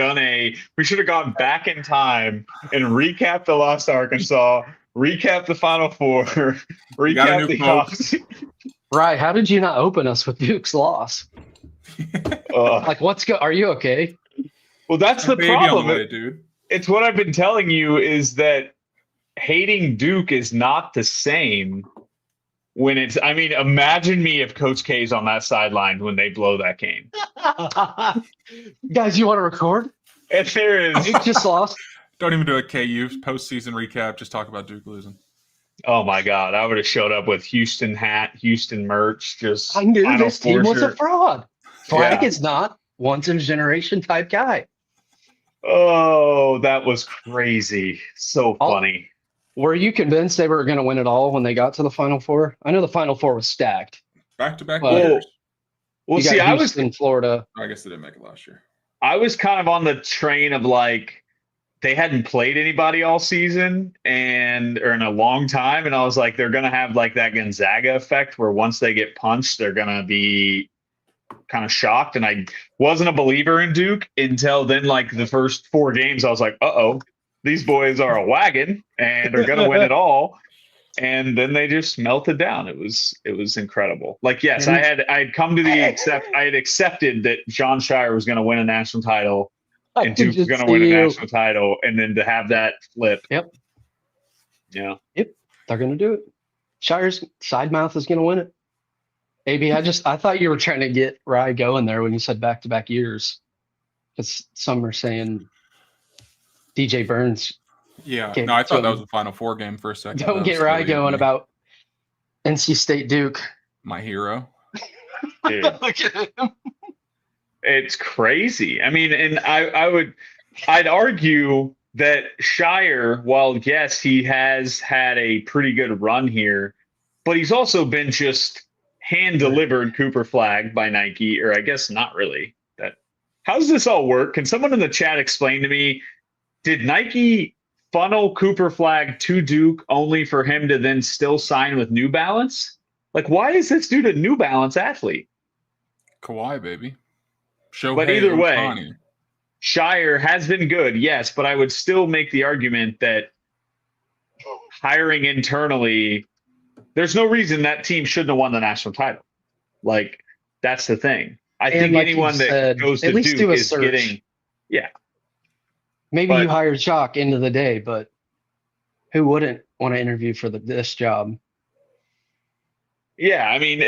we should have gone back in time and recapped the loss to Arkansas, recap the Final Four, got a recap new the coach. offseason. Right. How did you not open us with Duke's loss? Like, are you okay? Well, that's the Baby on the problem. way, dude. It's what I've been telling you is that hating Duke is not the same when imagine me if Coach K's on that sideline when they blow that game. Guys, you want to record? If there is, Duke just lost. Don't even do a KU postseason recap. Just talk about Duke losing. oh my God, I would have showed up with Houston hat, Houston merch, just I knew Final this team Four was a shirt. fraud. Flag Yeah. is not once in a generation type guy. Oh, that was crazy. So funny. Were you convinced they were going to win it all when they got to the Final Four? I know the Final Four was stacked. Back-to-back Well, years. Well, You got see, I was Houston, Florida. I guess they didn't make it last year. kind of on the train of like they hadn't played anybody all season or in a long time, and I was like, they're gonna have like that Gonzaga effect where once they get punched, they're gonna be kind of shocked. And I wasn't a believer in Duke until then. Like the first 4 games, I was like, these boys are a wagon and they're gonna win it all. And then they just melted down. It was incredible. Like, yes, I had come to I had accepted that John Shire was going to win a national title I and can Duke was just going to see win a you. national title, and then to have that flip. Yep. Yeah. They're going to do it. Shire's side mouth is going to win it. AB, I thought you were trying to get Rye going there when you said back-to-back years. Because some are saying DJ Burns. Yeah. Okay, No, I thought so- that was a Final Four game for a second. Don't That get was Rye scary to going me. about NC State Duke. My hero. Dude, Look at him. it's crazy. I mean, and I'd argue that Shire, while yes, he has had a pretty good run here, but he's also been just hand delivered Cooper flag by Nike, or I guess not really. How does this all work? Can someone in the chat explain to me, did Nike funnel Cooper flag to Duke only for him to then still sign with New Balance? Like, why is this dude a New Balance athlete? Kawhi, baby. Shohei But either way, Ohtani. Shire has been good, yes, but I would still make the argument that hiring internally, there's no reason that team shouldn't have won the national title. Like, that's the thing. I And think like you anyone that said, goes at to least Duke do a is search. getting, Maybe But- you hired Chalk into the day, but who wouldn't want to interview for this job? Yeah, I mean,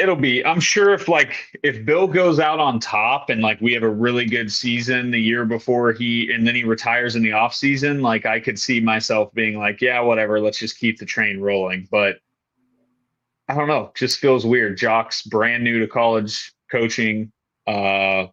I'm sure if Bill goes out on top and like we have a really good season the year before and then he retires in the off season, like I could see myself being like, yeah, whatever, let's just keep the train rolling. But I don't know, just feels weird. Jock's brand new to college coaching. But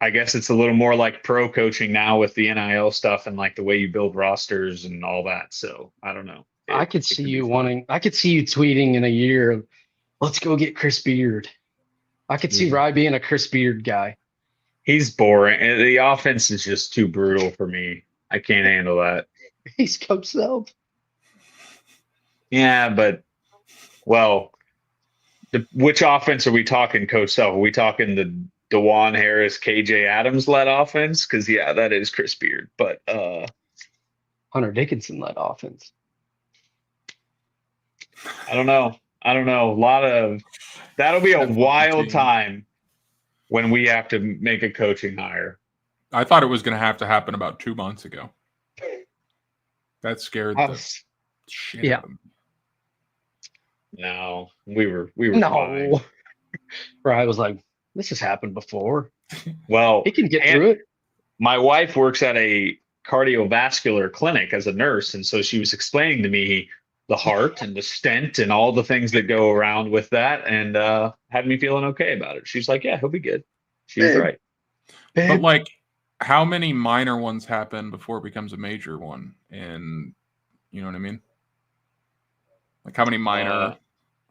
I guess it's a little more like pro coaching now with the NIL stuff and like the way you build rosters and all that. So I don't know. I could see you tweeting in a year, let's go get Chris Beard. I could see Rye being a Chris Beard guy. He's boring. And the offense is just too brutal for me. I can't handle that. He's Coach Self. Yeah, but which offense are we talking, Coach Self? Are we talking the DeJuan Harris, KJ Adams led offense? Because that is Chris Beard. But Hunter Dickinson led offense. I don't know. That'll be a wild time when we have to make a coaching hire. I thought it was going to have to happen about 2 months ago. That scared the shit out of me. No, we were no. fine. Rye was like, this has happened before. Well, he can get through it. My wife works at a cardiovascular clinic as a nurse, and so she was explaining to me the heart and the stent and all the things that go around with that, and had me feeling okay about it. She's like, yeah, he'll be good. She was right. But like, how many minor ones happen before it becomes a major one? And you know what I mean? Like, how many minor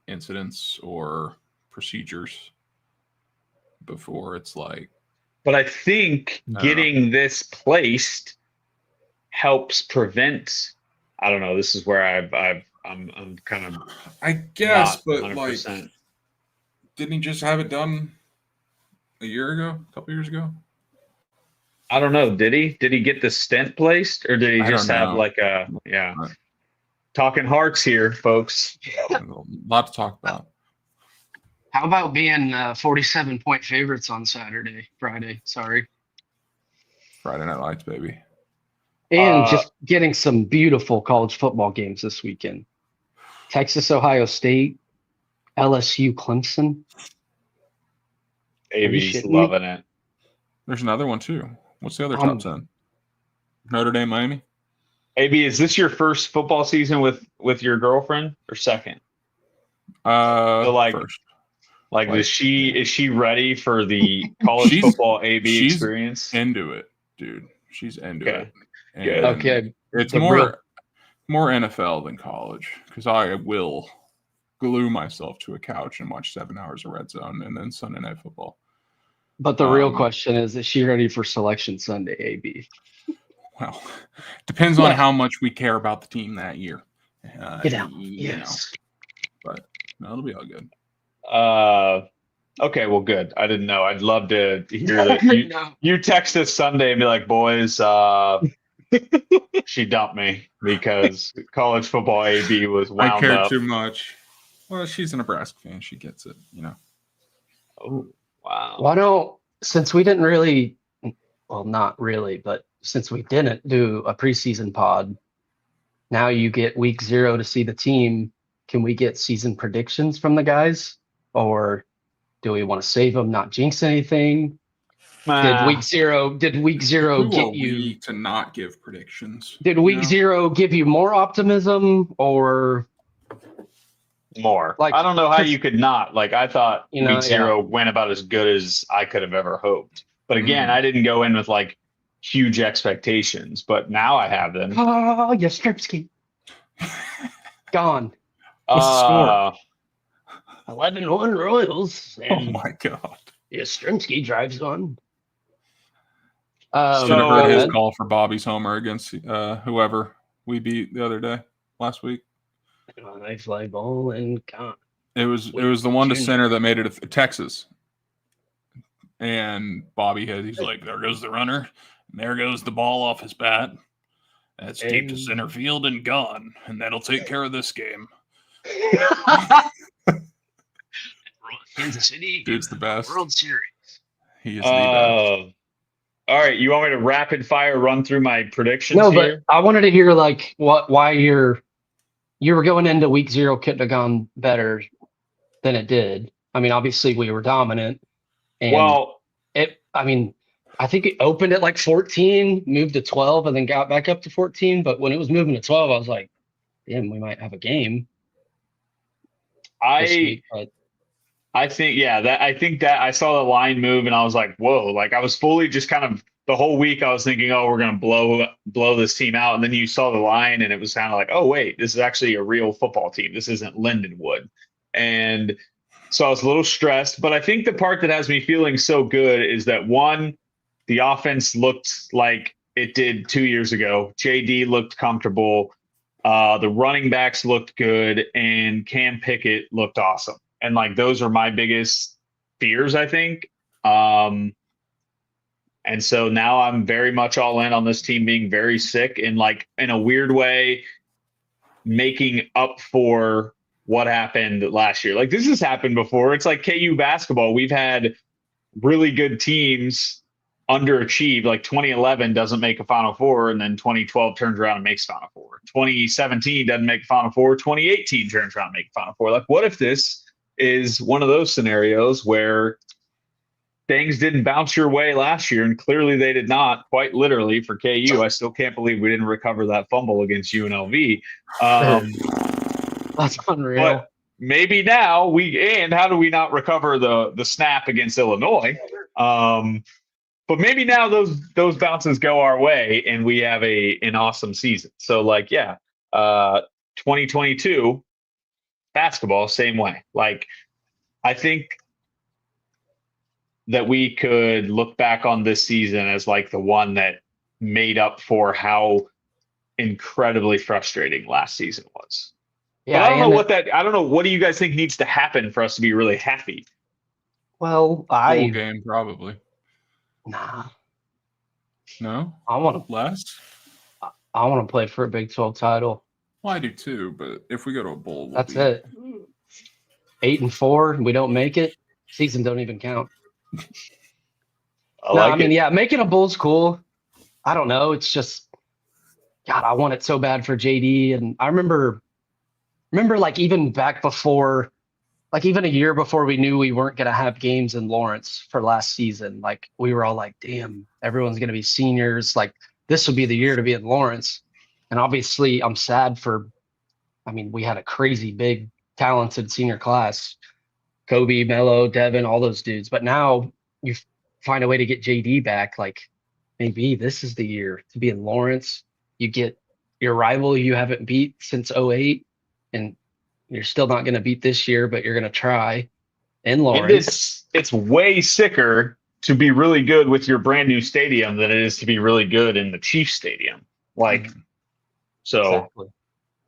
incidents or procedures before it's like? But I think getting this placed helps prevent. I don't know. This is where I'm kind of. I guess, but 100%. Like, didn't he just have it done a couple years ago? I don't know. Did he? Did he get the stent placed, or did he just have like a Right. Talking hearts here, folks. A lot to talk about. How about being 47-point favorites on Friday? Sorry. Friday Night Lights, baby. And just getting some beautiful college football games this weekend. Texas, Ohio State, LSU, Clemson. AB's loving it. There's another one too. What's the other top 10? Notre Dame, Miami. AB, is this your first football season with your girlfriend or second? So first. Like, is she ready for the college football AB experience? She's into it, dude. She's into it. Good. Okay. It's more NFL than college, because I will glue myself to a couch and watch 7 hours of Red Zone and then Sunday Night Football. But the real question is she ready for Selection Sunday, AB? Well, depends on how much we care about the team that year. Get out. Yes. But no, it'll be all good. Okay, well, good. I didn't know. I'd love to hear that. You text us Sunday and be like, boys, she dumped me because college football AB was wound up. I care too much. Well, she's a Nebraska fan. She gets it, Oh, wow. Since we didn't really, well, not really, but since we didn't do a preseason pod, now you get week 0 to see the team. Can we get season predictions from the guys? Or do we want to save them, not jinx anything? Did week zero get you to not give predictions? Did week 0 give you more optimism or more? Like, I don't know how you could not. Like, I thought week 0 went about as good as I could have ever hoped. But again, I didn't go in with like huge expectations, but now I have them. Oh, Yastrzemski. Gone. What's the score? 11-1 Royals. Oh my God. Yastrzemski drives on. Should have heard his call for Bobby's homer against whoever we beat the other day, last week. I fly ball and gone. It was the one to center that made it Texas. And he's like, there goes the runner, and there goes the ball off his bat. That's deep to center field and gone, and that'll take care of this game. Kansas City. Dude's the best. World Series. He is the best. All right, you want me to rapid fire run through my predictions? No, but I wanted to hear like why you're you were going into week 0 couldn't have gone better than it did. I mean, obviously we were dominant, and Well, I mean, I think it opened at like 14, moved to 12, and then got back up to 14. But when it was moving to 12, I was like, damn, we might have a game this I week. But I think yeah, that I think that I saw the line move and I was like, whoa, like I was fully just kind of the whole week I was thinking, oh, we're gonna blow this team out. And then you saw the line and it was kind of like, oh wait, this is actually a real football team. This isn't Lindenwood. And so I was a little stressed, but I think the part that has me feeling so good is that one, the offense looked like it did 2 years ago. JD looked comfortable. The running backs looked good, and Cam Pickett looked awesome. And like those are my biggest fears, I think. And so now I'm very much all in on this team being very sick and like in a weird way making up for what happened last year. Like this has happened before. It's like KU basketball. We've had really good teams underachieve. Like 2011 doesn't make a Final Four, and then 2012 turns around and makes Final Four. 2017 doesn't make a Final Four. 2018 turns around and makes Final Four. Like, what if this is one of those scenarios where things didn't bounce your way last year, and clearly they did not, quite literally for KU. I still can't believe we didn't recover that fumble against UNLV. that's unreal. But maybe now and how do we not recover the snap against Illinois? But maybe now those bounces go our way and we have an awesome season. So like, yeah, 2022 basketball, same way. Like, I think that we could look back on this season as like the one that made up for how incredibly frustrating last season was. Yeah, but I don't know. What do you guys think needs to happen for us to be really happy? well, Bowl game probably. nah. No, I want less. to play for a Big 12 title. Well, I do too, but if we go to a bowl, That's it. 8-4, we don't make it. Season don't even count. I mean, yeah, making a bowl's cool. I don't know. It's just, God, I want it so bad for JD. And I remember like even back before, like even a year before we knew we weren't going to have games in Lawrence for last season, like we were all like, damn, everyone's going to be seniors. Like this would be the year to be in Lawrence. And obviously I'm sad we had a crazy big, talented senior class, Kobe, Mello, Devin, all those dudes. But now you find a way to get JD back. Like maybe this is the year to be in Lawrence. You get your rival you haven't beat since 08, and you're still not going to beat this year, but you're going to try in Lawrence. It's way sicker to be really good with your brand new stadium than it is to be really good in the Chiefs Stadium. Like, so Exactly.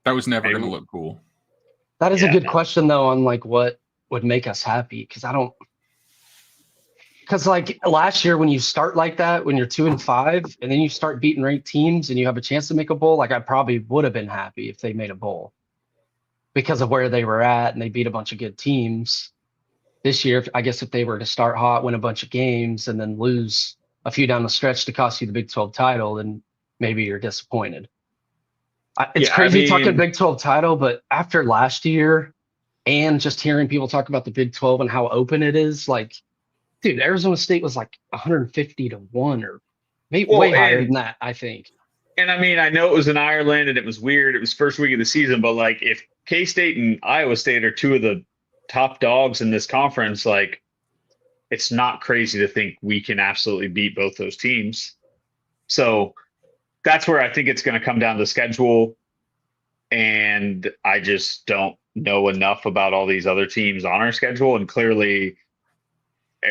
That was never going to look cool. That is a good question though, on like what would make us happy. Because like last year when you start like that, when you're 2-5 and then you start beating ranked teams and you have a chance to make a bowl, like I probably would have been happy if they made a bowl because of where they were at and they beat a bunch of good teams. This year, I guess if they were to start hot, win a bunch of games and then lose a few down the stretch to cost you the Big 12 title, then maybe you're disappointed. It's crazy talking Big 12 title, but after last year and just hearing people talk about the Big 12 and how open it is, like, dude, Arizona State was like 150-1 or maybe way higher than that, I think. And I mean, I know it was in Ireland and it was weird. It was first week of the season, but like if K-State and Iowa State are two of the top dogs in this conference, like it's not crazy to think we can absolutely beat both those teams. So that's where I think it's going to come down to schedule. And I just don't know enough about all these other teams on our schedule. And clearly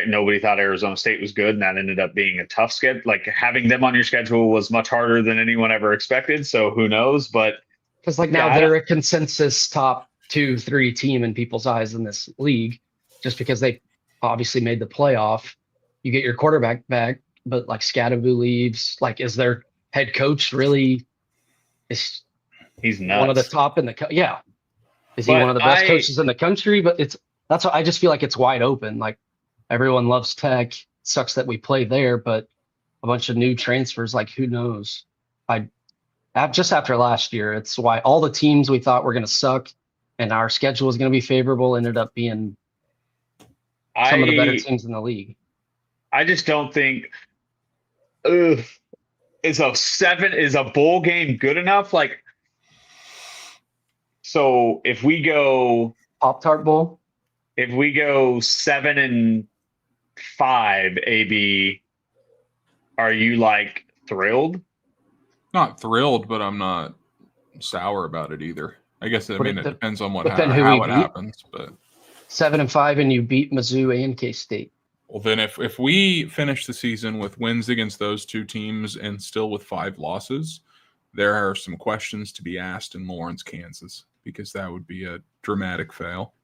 nobody thought Arizona State was good. And that ended up being a tough schedule. Like having them on your schedule was much harder than anyone ever expected. So who knows? But because like now they're a consensus top 2-3 team in people's eyes in this league, just because they obviously made the playoff. You get your quarterback back, but like Scadaboo leaves. Like, is their head coach really? He's nuts. One of the top in the Is he one of the best coaches in the country? But that's why I just feel like it's wide open. Like everyone loves Tech. Sucks that we play there, but a bunch of new transfers. Like who knows? I just after last year. It's why all the teams we thought were going to suck and our schedule was going to be favorable ended up being some of the better teams in the league. I just don't think is a bowl game good enough? Like, so if we go Pop-Tart Bowl, if we go 7-5, AB, are you like thrilled? Not thrilled, but I'm not sour about it either. I guess it depends on how it happens. But 7-5, and you beat Mizzou and K-State. Well, then if we finish the season with wins against those two teams and still with 5 losses, there are some questions to be asked in Lawrence, Kansas, because that would be a dramatic fail.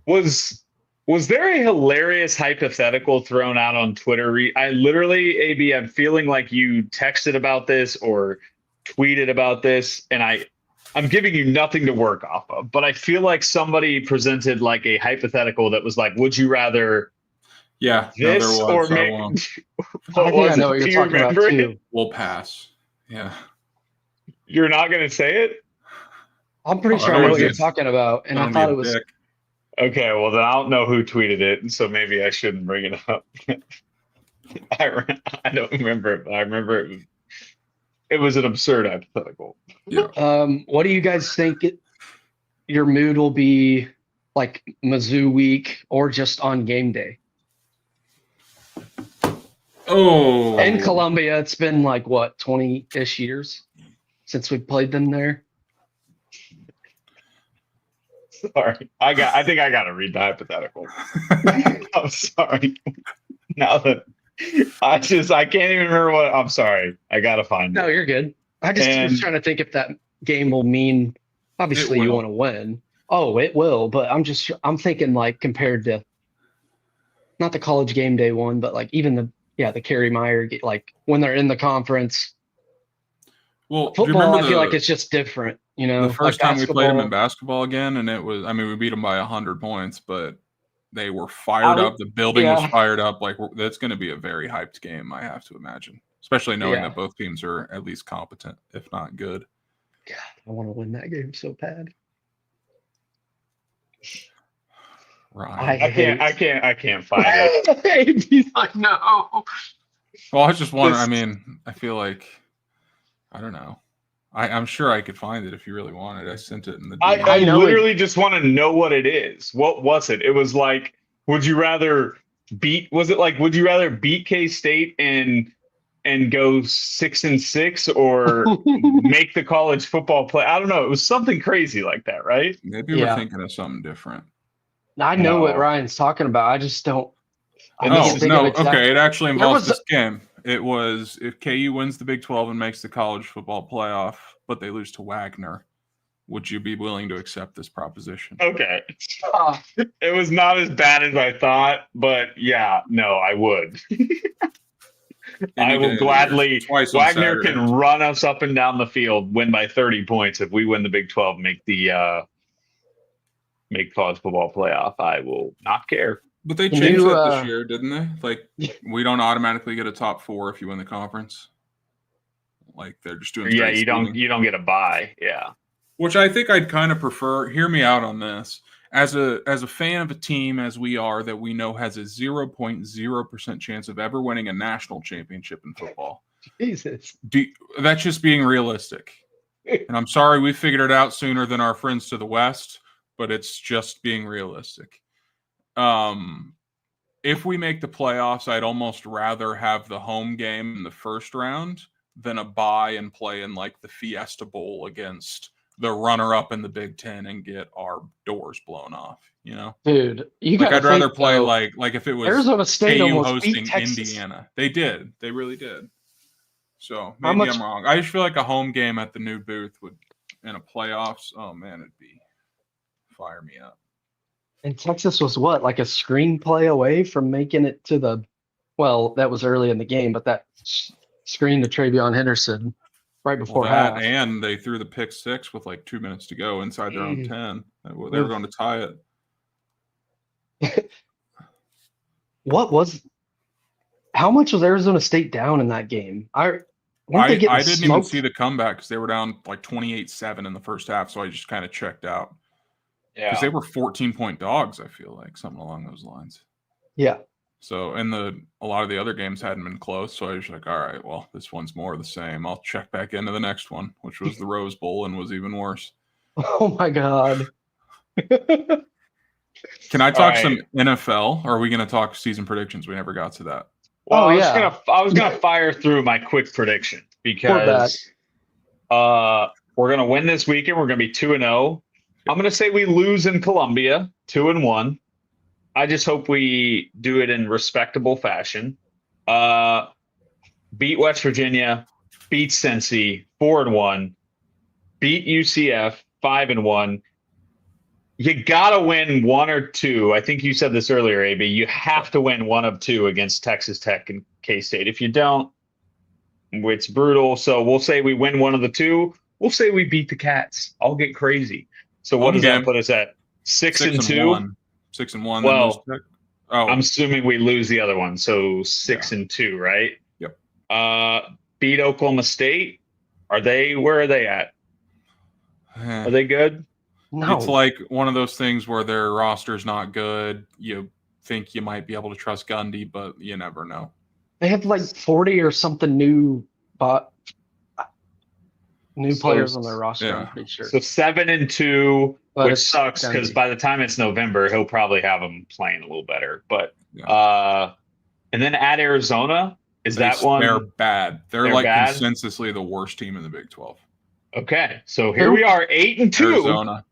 Was there a hilarious hypothetical thrown out on Twitter? I literally, AB, I'm feeling like you texted about this or tweeted about this, and I'm giving you nothing to work off of, but I feel like somebody presented like a hypothetical that was like, would you rather this or maybe? I think I know what you're talking about too. We'll pass. Yeah. You're not going to say it? I'm pretty sure I know what you're talking about, and I thought it was. Okay, well then I don't know who tweeted it, and so maybe I shouldn't bring it up. I don't remember it, but I remember it was an absurd hypothetical. Yeah. What do you guys think your mood will be like Mizzou week or just on game day? Oh. In Columbia, it's been like what, 20-ish years since we played them there. Sorry, I think I got to read the hypothetical. I'm sorry. Now that I can't even remember what. I'm sorry. I got to find it. No, you're good. I just was trying to think if that game will mean. Obviously, you want to win. Oh, it will. But I'm thinking like compared to not the college game day one, but like even the Kerry Meyer, like when they're in the conference. Well, football, I feel like it's just different. You know, the first time we played them in basketball again, and it was, I mean, we beat them by 100 points, but they were fired up. The building was fired up. Like, that's going to be a very hyped game, I have to imagine, especially knowing that both teams are at least competent, if not good. God, I want to win that game so bad. Right. I can't find it. He's like, no. Well, I just want. I mean, I feel like, I don't know. I'm sure I could find it if you really wanted. I sent it in the DM. I literally just want to know what it is. What was it? It was like, would you rather beat K-State and go 6-6 or make the college football play? I don't know. It was something crazy like that, right? Maybe we're thinking of something different. I know what Ryan's talking about. I just don't. Okay. It actually involves this game. It was if KU wins the Big 12 and makes the college football playoff, but they lose to Wagner, would you be willing to accept this proposition? Okay. It was not as bad as I thought, but yeah, no, I would. I will gladly. Wagner can run us up and down the field, win by 30 points. If we win the Big 12, make college football playoff, I will not care. But they changed that this year, didn't they? Like, we don't automatically get a top 4 if you win the conference. Like, they're just doing. Yeah, you don't get a bye. Yeah. Which I think I'd kind of prefer. Hear me out on this. As a fan of a team as we are that we know has a 0.0% chance of ever winning a national championship in football. Jesus. That's just being realistic. And I'm sorry we figured it out sooner than our friends to the west, but it's just being realistic. If we make the playoffs, I'd almost rather have the home game in the first round than a bye and play in like the Fiesta Bowl against the runner-up in the Big Ten and get our doors blown off. You know, dude, I'd rather play like if it was Arizona State KU almost hosting beat Texas. Indiana. They did. They really did. So maybe I'm wrong. I just feel like a home game at the new booth would in a playoffs. Oh man, it'd be fire me up. And Texas was what, like a screenplay away from making it to the, well, that was early in the game, but that screen to Travion Henderson right before half. And they threw the pick 6 with like 2 minutes to go inside their own 10. They were going to tie it. How much was Arizona State down in that game? Weren't they getting I didn't even smoked? see the comeback because they were down like 28-7 in the first half, so I just kind of checked out. Because they were 14-point dogs, I feel like, something along those lines. Yeah. So, and a lot of the other games hadn't been close, so I was like, all right, well, this one's more of the same. I'll check back into the next one, which was the Rose Bowl and was even worse. Oh my God. Can I talk some right. NFL, or are we going to talk season predictions? We never got to that. Well, Oh, I was gonna fire through my quick prediction because we're gonna win this weekend. We're gonna be 2-0. I'm gonna say we lose in Columbia, 2-1. I just hope we do it in respectable fashion. Beat West Virginia, beat Cincy, 4-1, beat UCF, 5-1. You gotta win one or two. I think you said this earlier, AB. You have to win one of two against Texas Tech and K-State. If you don't, it's brutal. So we'll say we win one of the two. We'll say we beat the Cats. I'll get crazy. So what does that put us at? 6-2? 6-1. Well, I'm I'm assuming we lose the other one. So 6-2, right? Yep. Beat Oklahoma State. Where are they at? Are they good? No. It's like one of those things where their roster's not good. You think you might be able to trust Gundy, but you never know. They have like 40 or something new players on their roster, I'm pretty sure. So 7-2, But which sucks because by the time it's November, he'll probably have them playing a little better. But and then at Arizona, that one? They're bad. They're like bad? consensusly the worst team in the Big 12. Okay, so here we are, 8-2. Arizona.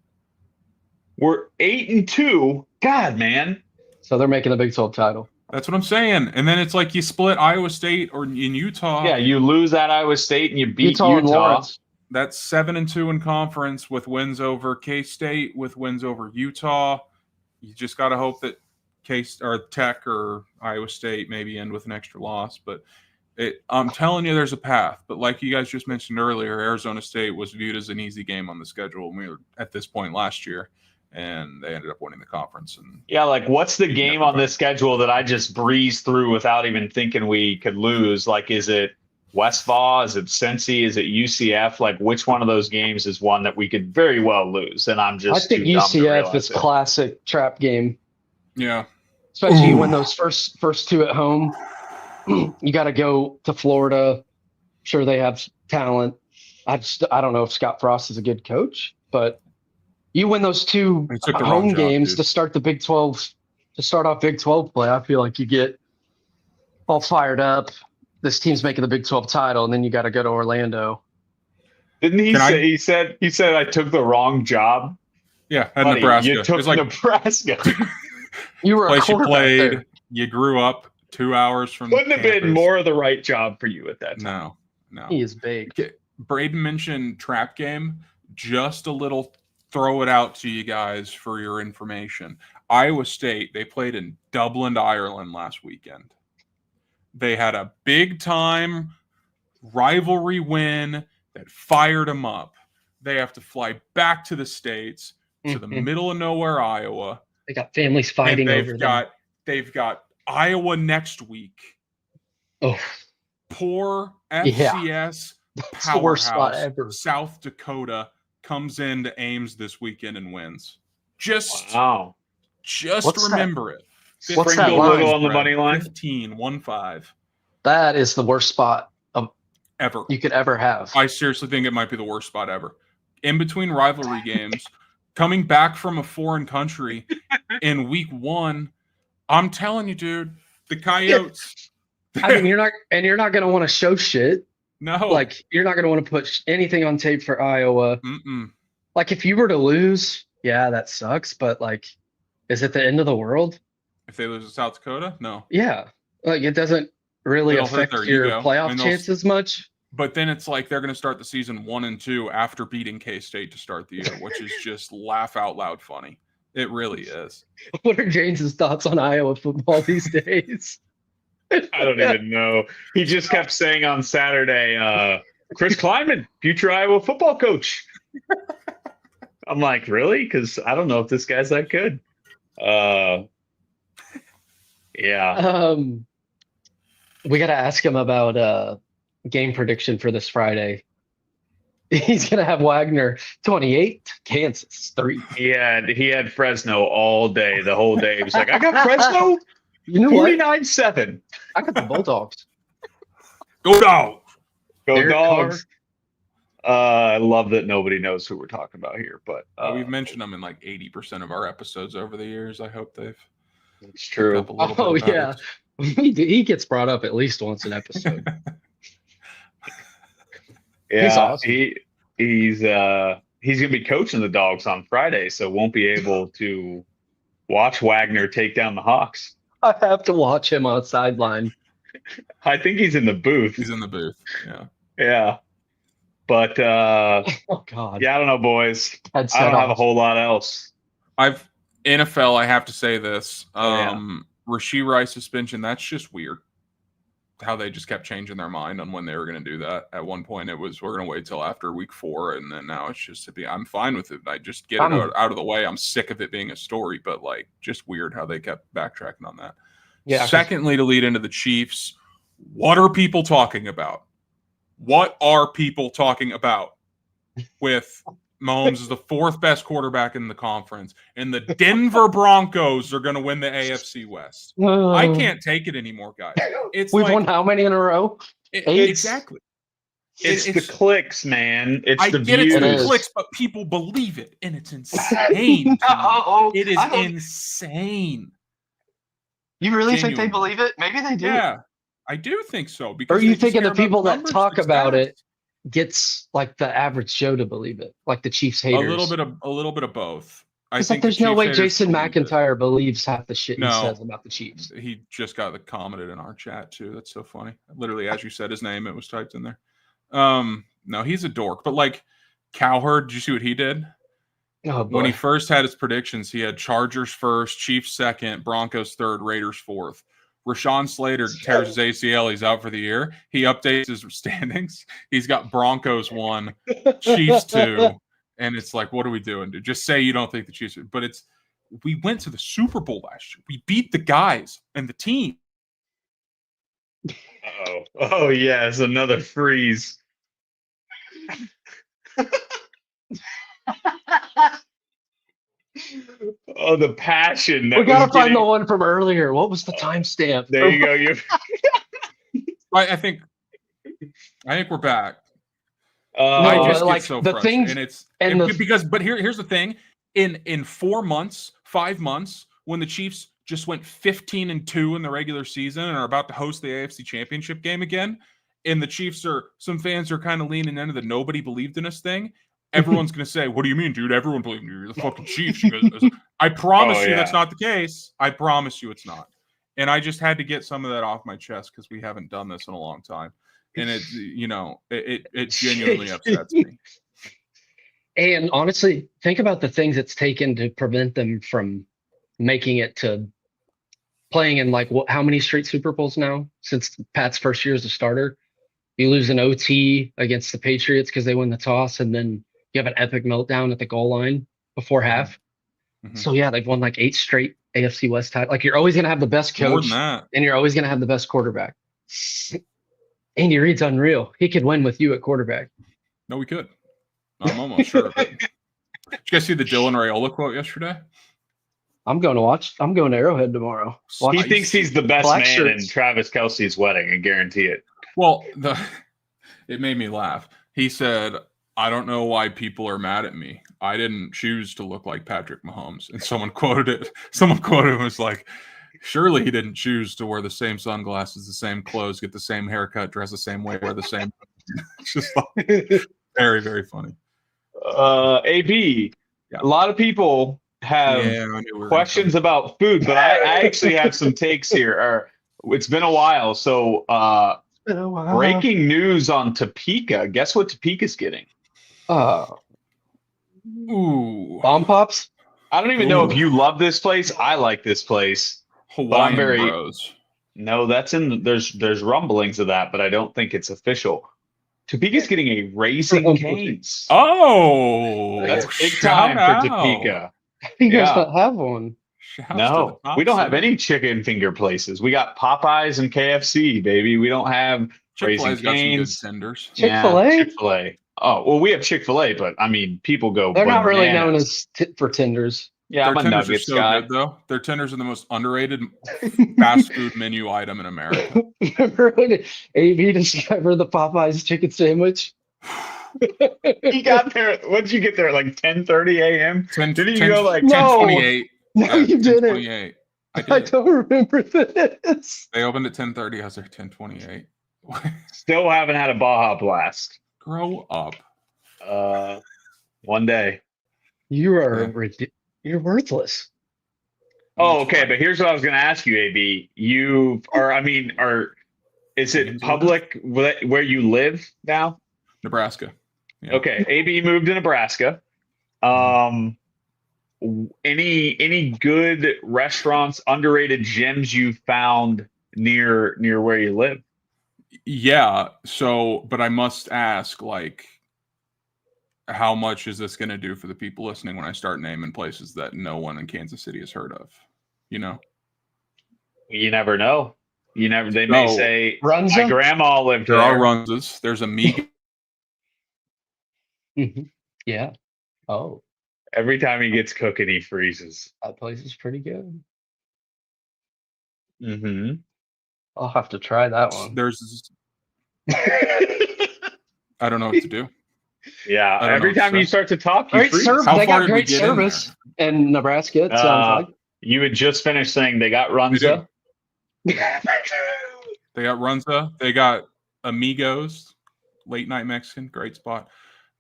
We're 8-2. God, man. So they're making the Big 12 title. That's what I'm saying. And then it's like you split Iowa State or in Utah. Yeah, you lose at Iowa State and you beat Utah. And Lawrence. That's 7-2 in conference with wins over K-State, with wins over Utah. You just got to hope that Tech or Iowa State maybe end with an extra loss. But I'm telling you, there's a path. But like you guys just mentioned earlier, Arizona State was viewed as an easy game on the schedule when we were at this point last year. And they ended up winning the conference. And like, what's the game on this schedule that I just breezed through without even thinking we could lose? Like, is it Westfall? Is it Cincy? Is it UCF? Like, which one of those games is one that we could very well lose? And I'm just I think UCF is classic trap game. Yeah. Especially when those first two at home. You got to go to Florida. Sure, they have talent. I don't know if Scott Frost is a good coach, but you win those two home games to start the Big 12, to start off Big 12 play. I feel like you get all fired up. This team's making the Big 12 title, and then you got to go to Orlando. Didn't he say? He said I took the wrong job. Yeah, at Nebraska. You took Nebraska. You were a place you played. there. You grew up 2 hours from. Couldn't have been more of the right job for you at that time. No. He is big. Braden mentioned trap game. Just a little. Throw it out to you guys for your information. Iowa State, they played in Dublin, Ireland last weekend. They had a big-time rivalry win that fired them up. They have to fly back to the States, to the middle of nowhere, Iowa. They got families fighting over them. They've got Iowa next week. Oh. Poor FCS powerhouse, South Dakota, comes into Ames this weekend and wins. Just remember it. What's that line? On the money line? 15-15. That is the worst spot ever you could ever have. I seriously think it might be the worst spot ever. In between rivalry games, coming back from a foreign country in week 1, I'm telling you, dude, the Coyotes. I mean, you're not going to want to show shit. No. Like, you're not going to want to put anything on tape for Iowa. Mm-mm. Like, if you were to lose, yeah, that sucks. But, like, is it the end of the world? If they lose to South Dakota? No. Yeah. Like, it doesn't really affect your playoff chances much. But then it's like they're going to start the season 1-2 after beating K-State to start the year, which is just laugh out loud funny. It really is. What are James's thoughts on Iowa football these days? I don't even know. He just kept saying on Saturday, Chris Kleiman, future Iowa football coach. I'm like, really? Because I don't know if this guy's that good. Yeah. We got to ask him about game prediction for this Friday. He's gonna have Wagner 28, Kansas 3. He had Fresno all day, the whole day. He was like, I got Fresno You know what? 49-7. I got the Bulldogs. Go dogs. Go Derek dogs. I love that nobody knows who we're talking about here, but We've mentioned them in like 80% of our episodes over the years. I hope they've it's true. picked up a little Oh bit about yeah, it. he gets brought up at least once an episode. Yeah, He's awesome. He's gonna be coaching the Dogs on Friday, so won't be able to watch Wagner take down the Hawks. I have to watch him on sideline. I think he's in the booth. He's in the booth. Yeah. Yeah. But Oh God. yeah, I don't know, boys. Headset I don't have a off. whole lot else. NFL, I have to say this. Yeah. Rashee Rice suspension, that's just weird. How they just kept changing their mind on when they were going to do that. At one point, it was we're going to wait till after week 4, and then now it's just I'm fine with it. I just get it out of the way. I'm sick of it being a story, but like just weird how they kept backtracking on that. Yeah. Secondly, to lead into the Chiefs, what are people talking about? What are people talking about with Mahomes is the 4th best quarterback in the conference, and the Denver Broncos are going to win the AFC West? I can't take it anymore, guys. We've won how many in a row? Exactly. It's the clicks, man. It's I the get views. it's the clicks, but people believe it, and it's insane. No, it is insane. You really think they Genuinely. believe it? Maybe they do. Yeah, I do think so. Or Because are you they just thinking care the people about that numbers talk and about stats. it gets like the average Joe to believe it, like the Chiefs haters? A little bit of both. I It's think like there's the no Chiefs way haters Jason believe it. McIntyre believes half the shit he No. says about the Chiefs. He just got the commented in our chat too. That's so funny. Literally, as you said his name, it was typed in there. No, he's a dork. But like Cowherd, did you see what he did? Oh boy. When he first had his predictions, he had Chargers first, Chiefs second, Broncos third, Raiders fourth. Rashawn Slater tears his ACL. He's out for the year. He updates his standings. He's got Broncos 1, Chiefs 2. And it's like, what are we doing, dude? Just say you don't think the Chiefs. But we went to the Super Bowl last year. We beat the guys and the team. Uh-oh. Oh, yes, another freeze. Oh, the passion. We gotta find the one from earlier. What was the timestamp? There you go. I think we're back. I I just like, get so the frustrated. things- And and because here's the thing. In 4 months, 5 months, when the Chiefs just went 15-2 in the regular season and are about to host the AFC Championship game again, and the Chiefs some fans are kind of leaning into the nobody believed in us thing. Everyone's going to say, what do you mean, dude? Everyone believed in you. You're the fucking Chiefs. I promise you that's not the case. I promise you it's not. And I just had to get some of that off my chest because we haven't done this in a long time. And it genuinely upsets me. And honestly, think about the things it's taken to prevent them from making it to playing in like how many straight Super Bowls now since Pat's first year as a starter. You lose an OT against the Patriots because they win the toss, and then you have an epic meltdown at the goal line before half. Mm-hmm. So yeah, they've won like 8 straight AFC West titles. Like you're always gonna have the best More coach, than that. and you're always gonna have the best quarterback. Andy Reid's unreal. He could win with you at quarterback. No, we could. I'm almost sure. Did you guys see the Dylan Raiola quote yesterday? I'm going to Arrowhead tomorrow. He thinks he's the best Black man shirts. in Travis Kelce's wedding. I guarantee it. Well, it made me laugh. He said, I don't know why people are mad at me. I didn't choose to look like Patrick Mahomes. And someone quoted it. Someone quoted him was like, surely he didn't choose to wear the same sunglasses, the same clothes, get the same haircut, dress the same way, wear the same. It's just like, very, very funny. AP, Yeah. a lot of people have questions about food, but I actually have some takes here. It's been a while. So breaking news on Topeka. Guess what Topeka's getting? Ooh. Bomb Pops? I don't even know if you love this place. I like this place. Hawaiian Bros. No, that's there's rumblings of that, but I don't think it's official. Topeka's getting a Raising Cane's. Oh, that's big time for Topeka. You guys don't have one. No, we don't have any chicken finger places. We got Popeyes and KFC, baby. We don't have Chick-fil-A's got some good Cane's. tenders. Chick-fil-A? Yeah, Chick-fil-A. Oh, well, we have Chick-fil-A, but I mean, people go They're not really known bananas. as for tenders. Yeah, Their I'm a tenders are Nuggets so guy. good, though. Their tenders are the most underrated fast food menu item in America. Remember when AB discovered the Popeyes chicken sandwich? He got there. What did you get there? Like 10:30 a.m. 10, Didn't you 10, go like No. 10:28? No, Yeah, you didn't. 10:28. I I did. don't remember this. They opened at 10:30. I was there 10:28. still haven't had a Baja Blast? Grow up. One day. You are Yeah. you're worthless. Oh, It's okay. fine. But here's what I was going to ask you, AB. Is it public where you live now? Nebraska. Yeah. Okay. AB moved to Nebraska. Any good restaurants, underrated gyms you found near where you live? Yeah. So, but I must ask, like, how much is this going to do for the people listening when I start naming places that no one in Kansas City has heard of? You know? You never know. They may So, say Runza? my grandma lived There there. are Runzas. There's Amiga. Yeah. Oh, Every time he gets cooking, he freezes. that place is pretty good. Mm-hmm. I'll have to try that one. There's I don't know what to do. Yeah. I don't Every know, time so- you start to talk, you Great freeze. service. How They far got did we great get in service in Nebraska. It sounds You had just finished saying they got They Runza. do. They got Runza. They got Amigos, late night Mexican, great spot.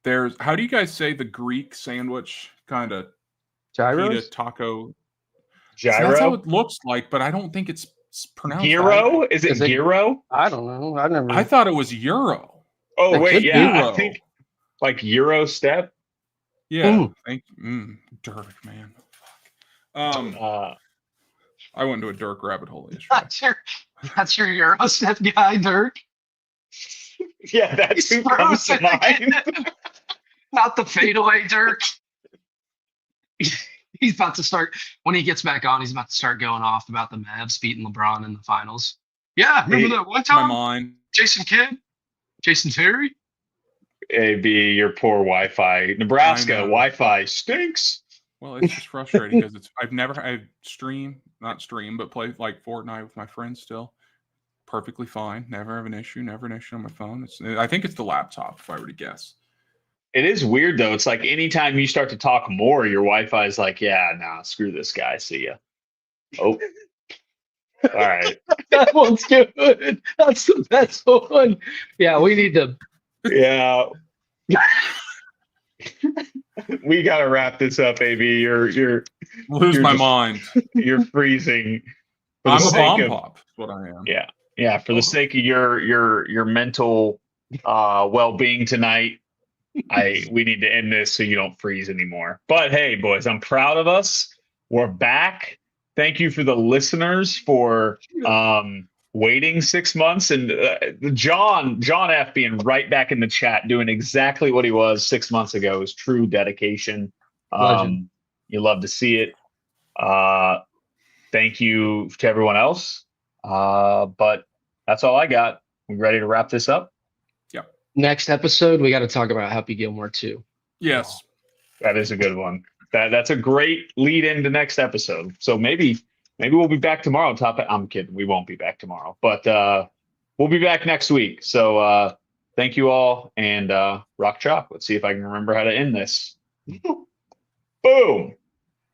There's, how do you guys say the Greek sandwich kind of pita gyros. taco? So that's how Gyro? it looks like, but I don't think it's pronounced Gyro? that. Is it Is it- gyro? I don't know. I never. I thought it was Euro. Oh, It wait. could be. Yeah. I Gyro. think like Euro step. Yeah. Thank Dirk, man. Fuck. I went into a Dirk rabbit hole yesterday. That's your Eurostep guy, Dirk. Yeah, that's who comes to mind. Not the fadeaway Dirk. He's about to start when he gets back on. He's about to start going off about the Mavs beating LeBron in the finals. Yeah, remember that one My time? mind. Jason Kidd, Jason Terry. AB, your poor Wi-Fi. Nebraska I know. Wi-Fi stinks. Well, it's just frustrating because I play like Fortnite with my friends still. Perfectly fine. Never have an issue. Never an issue on my phone. I think it's the laptop, if I were to guess. It is weird though. It's like anytime you start to talk more, your Wi-Fi is like, yeah, nah, screw this guy. See ya. Oh. All right. That one's good. That's the best one. Yeah, we need to. Yeah. We gotta wrap this up, AB. You're Lose You're my just- mind. you're freezing. For the I'm a sake bomb of- pop. Is what I am. Yeah. Yeah. For the sake of your mental well-being tonight, we need to end this so you don't freeze anymore. But hey, boys, I'm proud of us. We're back. Thank you for the listeners for waiting 6 months, and John F being right back in the chat doing exactly what he was 6 months ago is true dedication. Legend. You love to see it. Thank you to everyone else. But that's all I got. We ready to wrap this up? Next episode, we got to talk about Happy Gilmore 2. Yes. That is a good one. That's a great lead into next episode. So maybe we'll be back tomorrow. I'm kidding. We won't be back tomorrow, but we'll be back next week. So thank you all, and rock chalk. Let's see if I can remember how to end this. Boom.